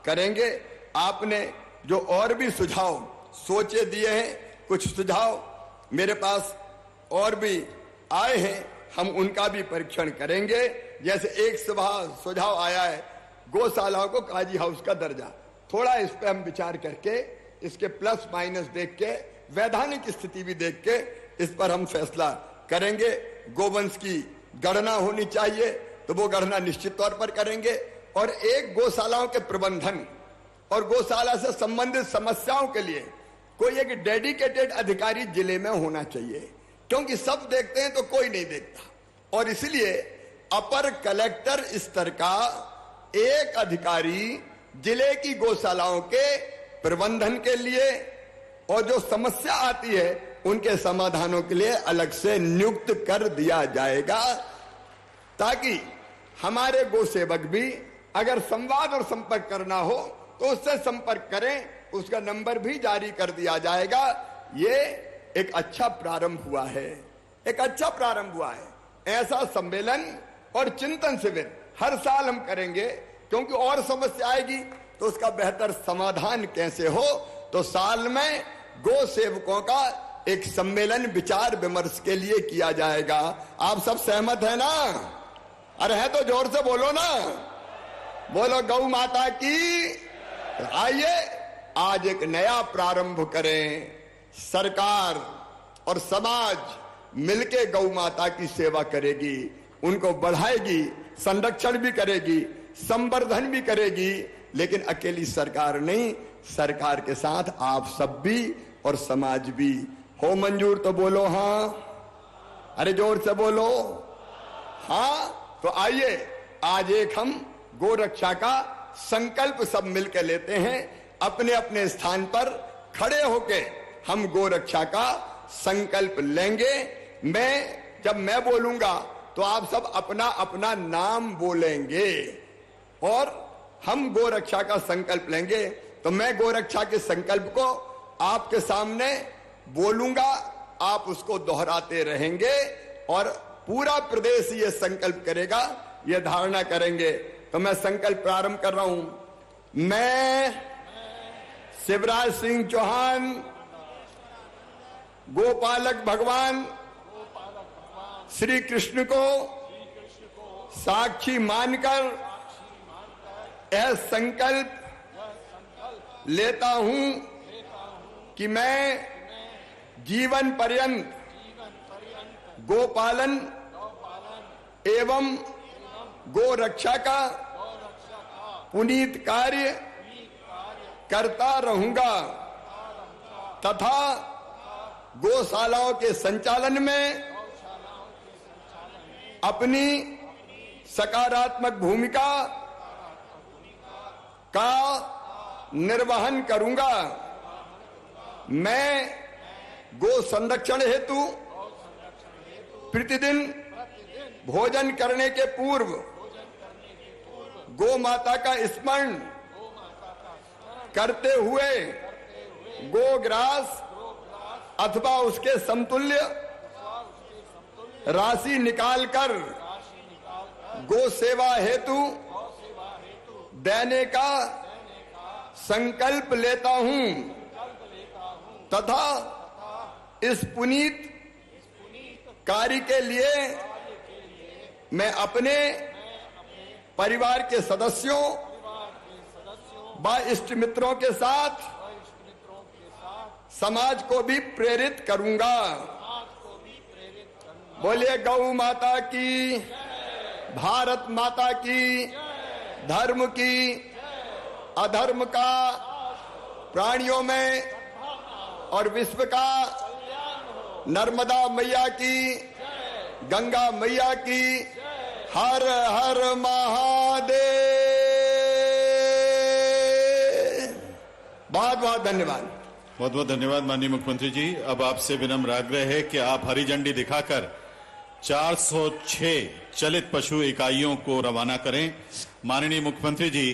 करेंगे। आपने जो और भी सुझाव सोचे दिए हैं, कुछ सुझाव मेरे पास और भी आए हैं, हम उनका भी परीक्षण करेंगे। जैसे एक सुझाव आया है गौशालाओं को काजी हाउस का दर्जा, थोड़ा इस पे हम विचार करके इसके प्लस माइनस देख के, वैधानिक स्थिति भी देख के इस पर हम फैसला करेंगे। गोवंश की गणना होनी चाहिए तो वो गणना निश्चित तौर पर करेंगे। और एक गौशालाओं के प्रबंधन और गौशाला से संबंधित समस्याओं के लिए कोई एक डेडिकेटेड अधिकारी जिले में होना चाहिए, क्योंकि सब देखते हैं तो कोई नहीं देखता। और इसलिए अपर कलेक्टर स्तर का एक अधिकारी जिले की गौशालाओं के प्रबंधन के लिए और जो समस्या आती है उनके समाधानों के लिए अलग से नियुक्त कर दिया जाएगा, ताकि हमारे गौ सेवक भी अगर संवाद और संपर्क करना हो तो उससे संपर्क करें, उसका नंबर भी जारी कर दिया जाएगा। ये एक अच्छा प्रारंभ हुआ है, एक अच्छा प्रारंभ हुआ है। ऐसा सम्मेलन और चिंतन शिविर हर साल हम करेंगे, क्योंकि और समस्या आएगी तो उसका बेहतर समाधान कैसे हो। तो साल में गौ सेवकों का एक सम्मेलन विचार विमर्श के लिए किया जाएगा। आप सब सहमत है ना? अरे है तो जोर से बोलो ना। बोलो गौ माता की। तो आइए आज एक नया प्रारंभ करें। सरकार और समाज मिलके गौ माता की सेवा करेगी, उनको बढ़ाएगी, संरक्षण भी करेगी, संवर्धन भी करेगी। लेकिन अकेली सरकार नहीं, सरकार के साथ आप सब भी और समाज भी। हो मंजूर तो बोलो हाँ, अरे जोर से बोलो हाँ। तो आइए आज एक हम गो रक्षा का संकल्प सब मिलकर लेते हैं। अपने अपने स्थान पर खड़े होके हम गो रक्षा का संकल्प लेंगे। जब मैं बोलूंगा तो आप सब अपना अपना नाम बोलेंगे और हम गो रक्षा का संकल्प लेंगे। तो मैं गो रक्षा के संकल्प को आपके सामने बोलूंगा, आप उसको दोहराते रहेंगे और पूरा प्रदेश ये संकल्प करेगा, ये धारणा करेंगे। तो मैं संकल्प प्रारंभ कर रहा हूं। मैं शिवराज सिंह चौहान गोपालक भगवान श्री कृष्ण को साक्षी मानकर यह संकल्प लेता हूं कि मैं जीवन पर्यंत गोपालन एवं गो रक्षा का पुनीत कार्य करता रहूंगा तथा गौशालाओं के संचालन में अपनी सकारात्मक भूमिका का निर्वहन करूंगा। मैं गो संरक्षण हेतु प्रतिदिन भोजन करने के पूर्व गो माता का स्मरण करते हुए गोग्रास अथवा उसके समतुल्य राशि निकालकर गो सेवा हेतु देने का संकल्प लेता हूं तथा इस पुनीत कार्य के लिए मैं अपने परिवार के सदस्यों व इष्ट मित्रों के साथ समाज को भी प्रेरित करूंगा। बोलिए गौ माता की, भारत माता की, धर्म की, अधर्म का, प्राणियों में और विश्व का, नर्मदा मैया की, गंगा मैया की, हर हर महादेव। बहुत बहुत धन्यवाद। बहुत बहुत धन्यवाद माननीय मुख्यमंत्री जी। अब आपसे विनम्र आग्रह है कि आप हरी झंडी दिखाकर 406 चलित पशु इकाइयों को रवाना करें। माननीय मुख्यमंत्री जी,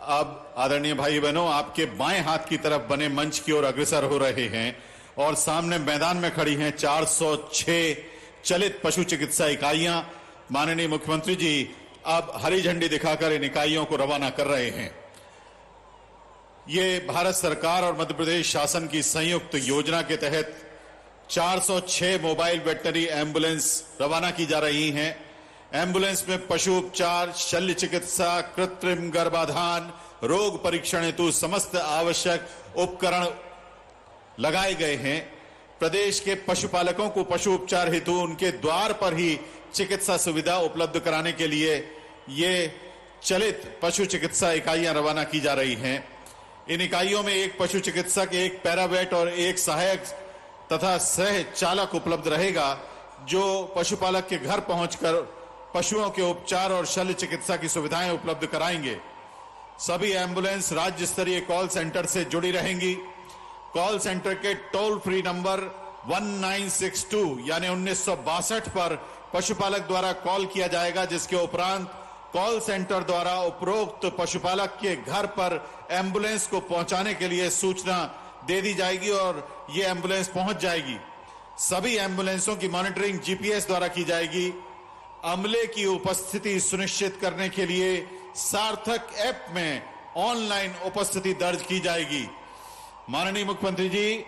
अब आदरणीय भाई बहनों, आपके बाएं हाथ की तरफ बने मंच की ओर अग्रसर हो रहे हैं और सामने मैदान में खड़ी हैं 406 चलित पशु चिकित्सा इकाइयां। माननीय मुख्यमंत्री जी अब हरी झंडी दिखाकर इन इकाइयों को रवाना कर रहे हैं। ये भारत सरकार और मध्य प्रदेश शासन की संयुक्त योजना के तहत 406 मोबाइल वेटनरी एम्बुलेंस रवाना की जा रही हैं। एम्बुलेंस में पशु उपचार, शल्य चिकित्सा, कृत्रिम गर्भाधान, रोग परीक्षण हेतु समस्त आवश्यक उपकरण लगाए गए हैं। प्रदेश के पशुपालकों को पशु उपचार हेतु उनके द्वार पर ही चिकित्सा सुविधा उपलब्ध कराने के लिए ये चलित पशु चिकित्सा इकाइयां रवाना की जा रही हैं। इन इकाइयों में एक पशु चिकित्सक, एक पैरावेट और एक सहायक तथा सह चालक उपलब्ध रहेगा, जो पशुपालक के घर पहुंचकर पशुओं के उपचार और शल्य चिकित्सा की सुविधाएं उपलब्ध कराएंगे। सभी एम्बुलेंस राज्य स्तरीय कॉल सेंटर से जुड़ी रहेंगी। कॉल सेंटर के टोल फ्री नंबर 1962 यानी 1962 पर पशुपालक द्वारा कॉल किया जाएगा, जिसके उपरांत कॉल सेंटर द्वारा उपरोक्त पशुपालक के घर पर एम्बुलेंस को पहुंचाने के लिए सूचना दे दी जाएगी और ये एम्बुलेंस पहुंच जाएगी। सभी एम्बुलेंसों की मॉनिटरिंग जीपीएस द्वारा की जाएगी। अमले की उपस्थिति सुनिश्चित करने के लिए सार्थक ऐप में ऑनलाइन उपस्थिति दर्ज की जाएगी। माननीय मुख्यमंत्री जी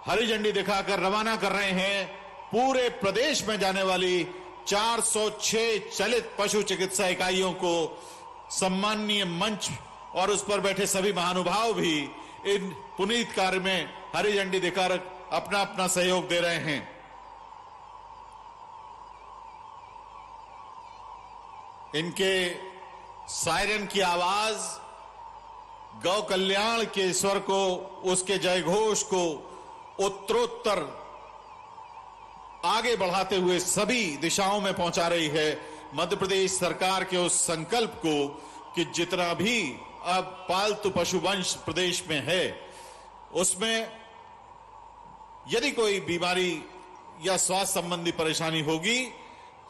हरी झंडी दिखाकर रवाना कर रहे हैं पूरे प्रदेश में जाने वाली 406 चलित पशु चिकित्सा इकाइयों को सम्माननीय मंच और उस पर बैठे सभी महानुभाव भी इन पुनीत कार्य में हरी झंडी दिखाकर अपना अपना सहयोग दे रहे हैं। इनके सायरन की आवाज गौ कल्याण के स्वर को, उसके जयघोष को उत्तरोत्तर आगे बढ़ाते हुए सभी दिशाओं में पहुंचा रही है। मध्य प्रदेश सरकार के उस संकल्प को कि जितना भी अब पालतू पशुवंश प्रदेश में है, उसमें यदि कोई बीमारी या स्वास्थ्य संबंधी परेशानी होगी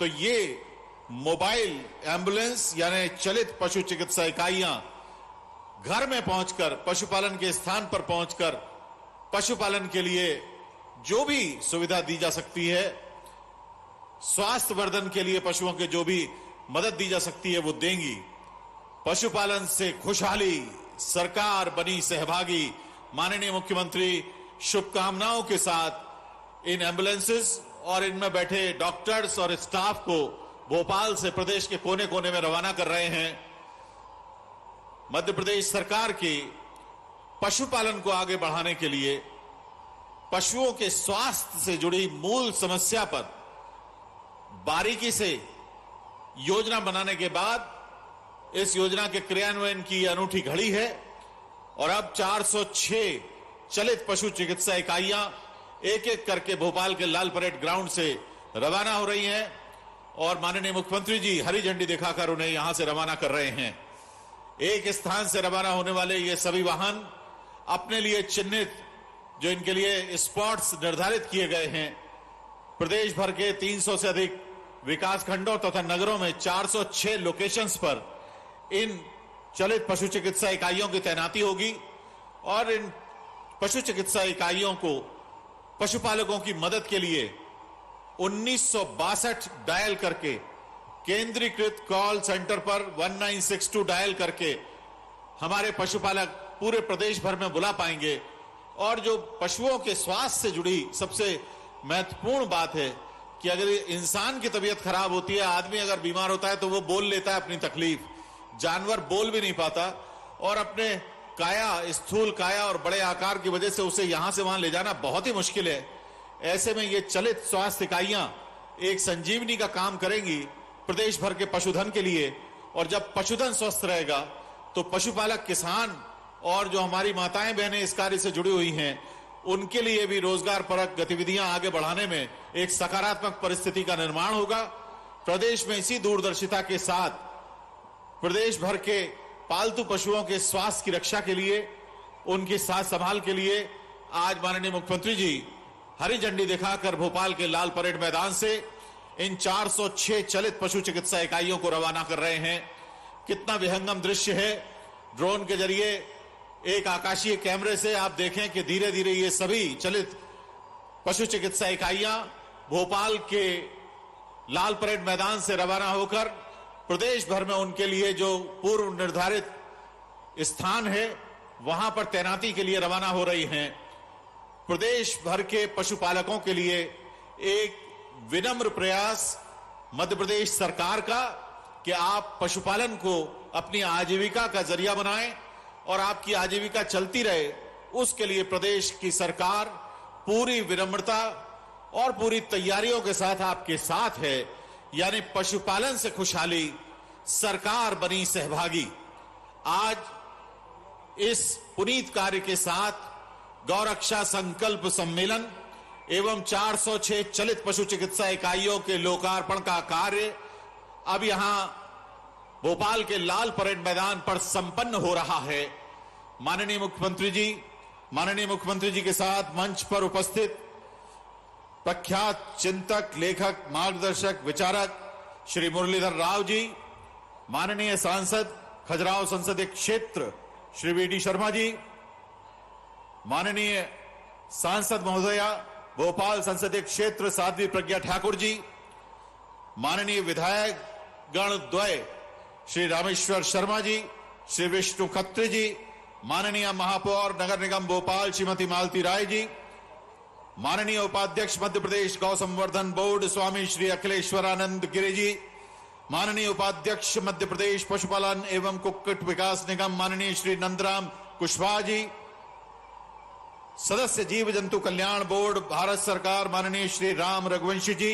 तो ये मोबाइल एम्बुलेंस यानी चलित पशु चिकित्सा इकाइयां घर में पहुंचकर, पशुपालन के स्थान पर पहुंचकर पशुपालन के लिए जो भी सुविधा दी जा सकती है, स्वास्थ्य वर्धन के लिए पशुओं के जो भी मदद दी जा सकती है वो देंगी। पशुपालन से खुशहाली, सरकार बनी सहभागी। माननीय मुख्यमंत्री शुभकामनाओं के साथ इन एम्बुलेंसेस और इनमें बैठे डॉक्टर्स और स्टाफ को भोपाल से प्रदेश के कोने कोने में रवाना कर रहे हैं। मध्य प्रदेश सरकार की पशुपालन को आगे बढ़ाने के लिए पशुओं के स्वास्थ्य से जुड़ी मूल समस्या पर बारीकी से योजना बनाने के बाद इस योजना के क्रियान्वयन की अनूठी घड़ी है और अब 406 चलित पशु चिकित्सा इकाइयां एक एक करके भोपाल के लाल परेड ग्राउंड से रवाना हो रही हैं और माननीय मुख्यमंत्री जी हरी झंडी दिखाकर उन्हें यहां से रवाना कर रहे हैं। एक स्थान से रवाना होने वाले ये सभी वाहन अपने लिए चिन्हित, जो इनके लिए स्पॉट्स निर्धारित किए गए हैं, प्रदेश भर के 300 से अधिक विकास खंडों तथा नगरों में 406 लोकेशंस पर इन चलित पशु चिकित्सा इकाइयों की तैनाती होगी और इन पशु चिकित्सा इकाइयों को पशुपालकों की मदद के लिए 1962 डायल करके केंद्रीकृत कॉल सेंटर पर 1962 डायल करके हमारे पशुपालक पूरे प्रदेश भर में बुला पाएंगे। और जो पशुओं के स्वास्थ्य से जुड़ी सबसे महत्वपूर्ण बात है कि अगर इंसान की तबीयत खराब होती है, आदमी अगर बीमार होता है तो वो बोल लेता है अपनी तकलीफ, जानवर बोल भी नहीं पाता और अपने काया, स्थूल काया और बड़े आकार की वजह से उसे यहां से वहां ले जाना बहुत ही मुश्किल है। ऐसे में ये चलित स्वास्थ्य इकाइयां एक संजीवनी का काम करेंगी प्रदेश भर के पशुधन के लिए और जब पशुधन स्वस्थ रहेगा तो पशुपालक, किसान और जो हमारी माताएं बहनें इस कार्य से जुड़ी हुई हैं उनके लिए भी रोजगार परक गतिविधियां आगे बढ़ाने में एक सकारात्मक परिस्थिति का निर्माण होगा। प्रदेश में इसी दूरदर्शिता के साथ प्रदेश भर के पालतू पशुओं के स्वास्थ्य की रक्षा के लिए, उनकी साथ संभाल के लिए आज माननीय मुख्यमंत्री जी हरी झंडी दिखाकर भोपाल के लाल परेड मैदान से इन 406 चलित पशु चिकित्सा इकाइयों को रवाना कर रहे हैं। कितना विहंगम दृश्य है। ड्रोन के जरिए एक आकाशीय कैमरे से आप देखें कि धीरे धीरे ये सभी चलित पशु चिकित्सा इकाइयां भोपाल के लाल परेड मैदान से रवाना होकर प्रदेश भर में उनके लिए जो पूर्व निर्धारित स्थान है वहां पर तैनाती के लिए रवाना हो रही हैं। प्रदेश भर के पशुपालकों के लिए एक विनम्र प्रयास मध्य प्रदेश सरकार का कि आप पशुपालन को अपनी आजीविका का जरिया बनाएं और आपकी आजीविका चलती रहे, उसके लिए प्रदेश की सरकार पूरी विनम्रता और पूरी तैयारियों के साथ आपके साथ है। यानी पशुपालन से खुशहाली, सरकार बनी सहभागी। आज इस पुनीत कार्य के साथ गौरक्षा संकल्प सम्मेलन एवं 406 चलित पशु चिकित्सा इकाइयों के लोकार्पण का कार्य अब यहां भोपाल के लाल परेड मैदान पर संपन्न हो रहा है। माननीय मुख्यमंत्री जी के साथ मंच पर उपस्थित प्रख्यात चिंतक, लेखक, मार्गदर्शक, विचारक श्री मुरलीधर राव जी, माननीय सांसद खजुराहो संसदीय क्षेत्र श्री वी.डी. शर्मा जी, माननीय सांसद महोदया भोपाल संसदीय क्षेत्र साध्वी प्रज्ञा ठाकुर जी, माननीय विधायक गण द्वय श्री रामेश्वर शर्मा जी, श्री विष्णु खत्री जी, माननीय महापौर नगर निगम भोपाल श्रीमती मालती राय जी, माननीय उपाध्यक्ष मध्य प्रदेश गौ संवर्धन बोर्ड स्वामी श्री अखिलेश्वरानंद गिरि जी, माननीय उपाध्यक्ष मध्य प्रदेश पशुपालन एवं कुक्कुट विकास निगम माननीय श्री नंदराम कुशवाहा जी, सदस्य जीव जंतु कल्याण बोर्ड भारत सरकार माननीय श्री राम रघुवंशी जी,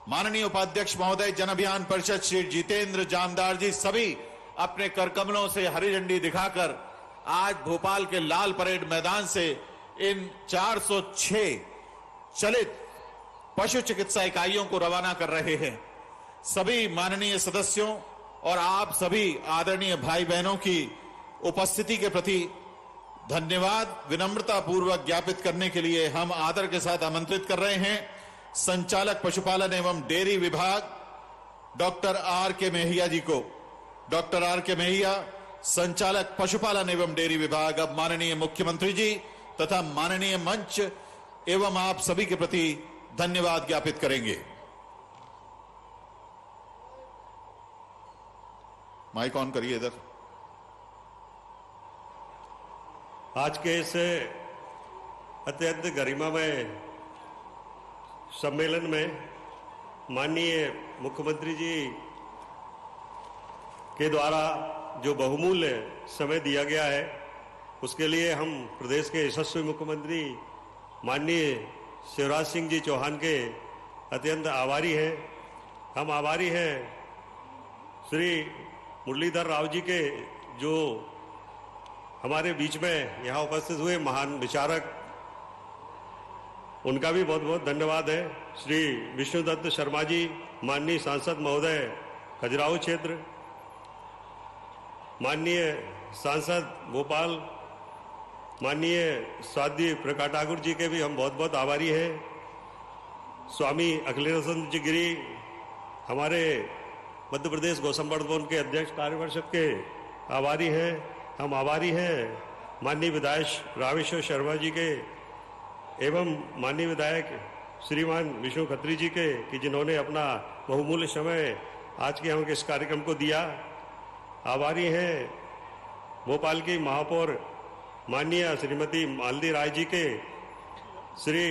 माननीय उपाध्यक्ष महोदय जन अभियान परिषद श्री जितेंद्र जानदार जी, सभी अपने करकमलों से हरी झंडी दिखाकर आज भोपाल के लाल परेड मैदान से इन 406 चलित पशु चिकित्सा इकाइयों को रवाना कर रहे हैं। सभी माननीय सदस्यों और आप सभी आदरणीय भाई बहनों की उपस्थिति के प्रति धन्यवाद विनम्रता पूर्वक ज्ञापित करने के लिए हम आदर के साथ आमंत्रित कर रहे हैं संचालक पशुपालन एवं डेयरी विभाग डॉक्टर आर के मेहिया जी को। डॉक्टर आर के मेहिया, संचालक पशुपालन एवं डेयरी विभाग, अब माननीय मुख्यमंत्री जी तथा माननीय मंच एवं आप सभी के प्रति धन्यवाद ज्ञापित करेंगे। माइक ऑन करिए इधर। आज के इस अत्यंत गरिमामय सम्मेलन में माननीय मुख्यमंत्री जी के द्वारा जो बहुमूल्य समय दिया गया है, उसके लिए हम प्रदेश के यशस्वी मुख्यमंत्री माननीय शिवराज सिंह जी चौहान के अत्यंत आभारी हैं। हम आभारी हैं श्री मुरलीधर राव जी के, जो हमारे बीच में यहाँ उपस्थित हुए महान विचारक, उनका भी बहुत बहुत धन्यवाद है। श्री विष्णुदत्त शर्मा जी, माननीय सांसद महोदय खजुराहो क्षेत्र, माननीय सांसद भोपाल माननीय स्वाति प्रकाश ठाकुर जी के भी हम बहुत बहुत आभारी हैं। स्वामी अखिलेशानंद जी गिरी, हमारे मध्य प्रदेश गौ संवर्धन के अध्यक्ष कार्य परिषद के आभारी हैं। हम आभारी हैं माननीय विधायक रामेश्वर शर्मा जी के एवं माननीय विधायक श्रीमान विष्णु खत्री जी के, कि जिन्होंने अपना बहुमूल्य समय आज के हम इस कार्यक्रम को दिया। आभारी हैं भोपाल की महापौर माननीय श्रीमती मालती राय जी के, श्री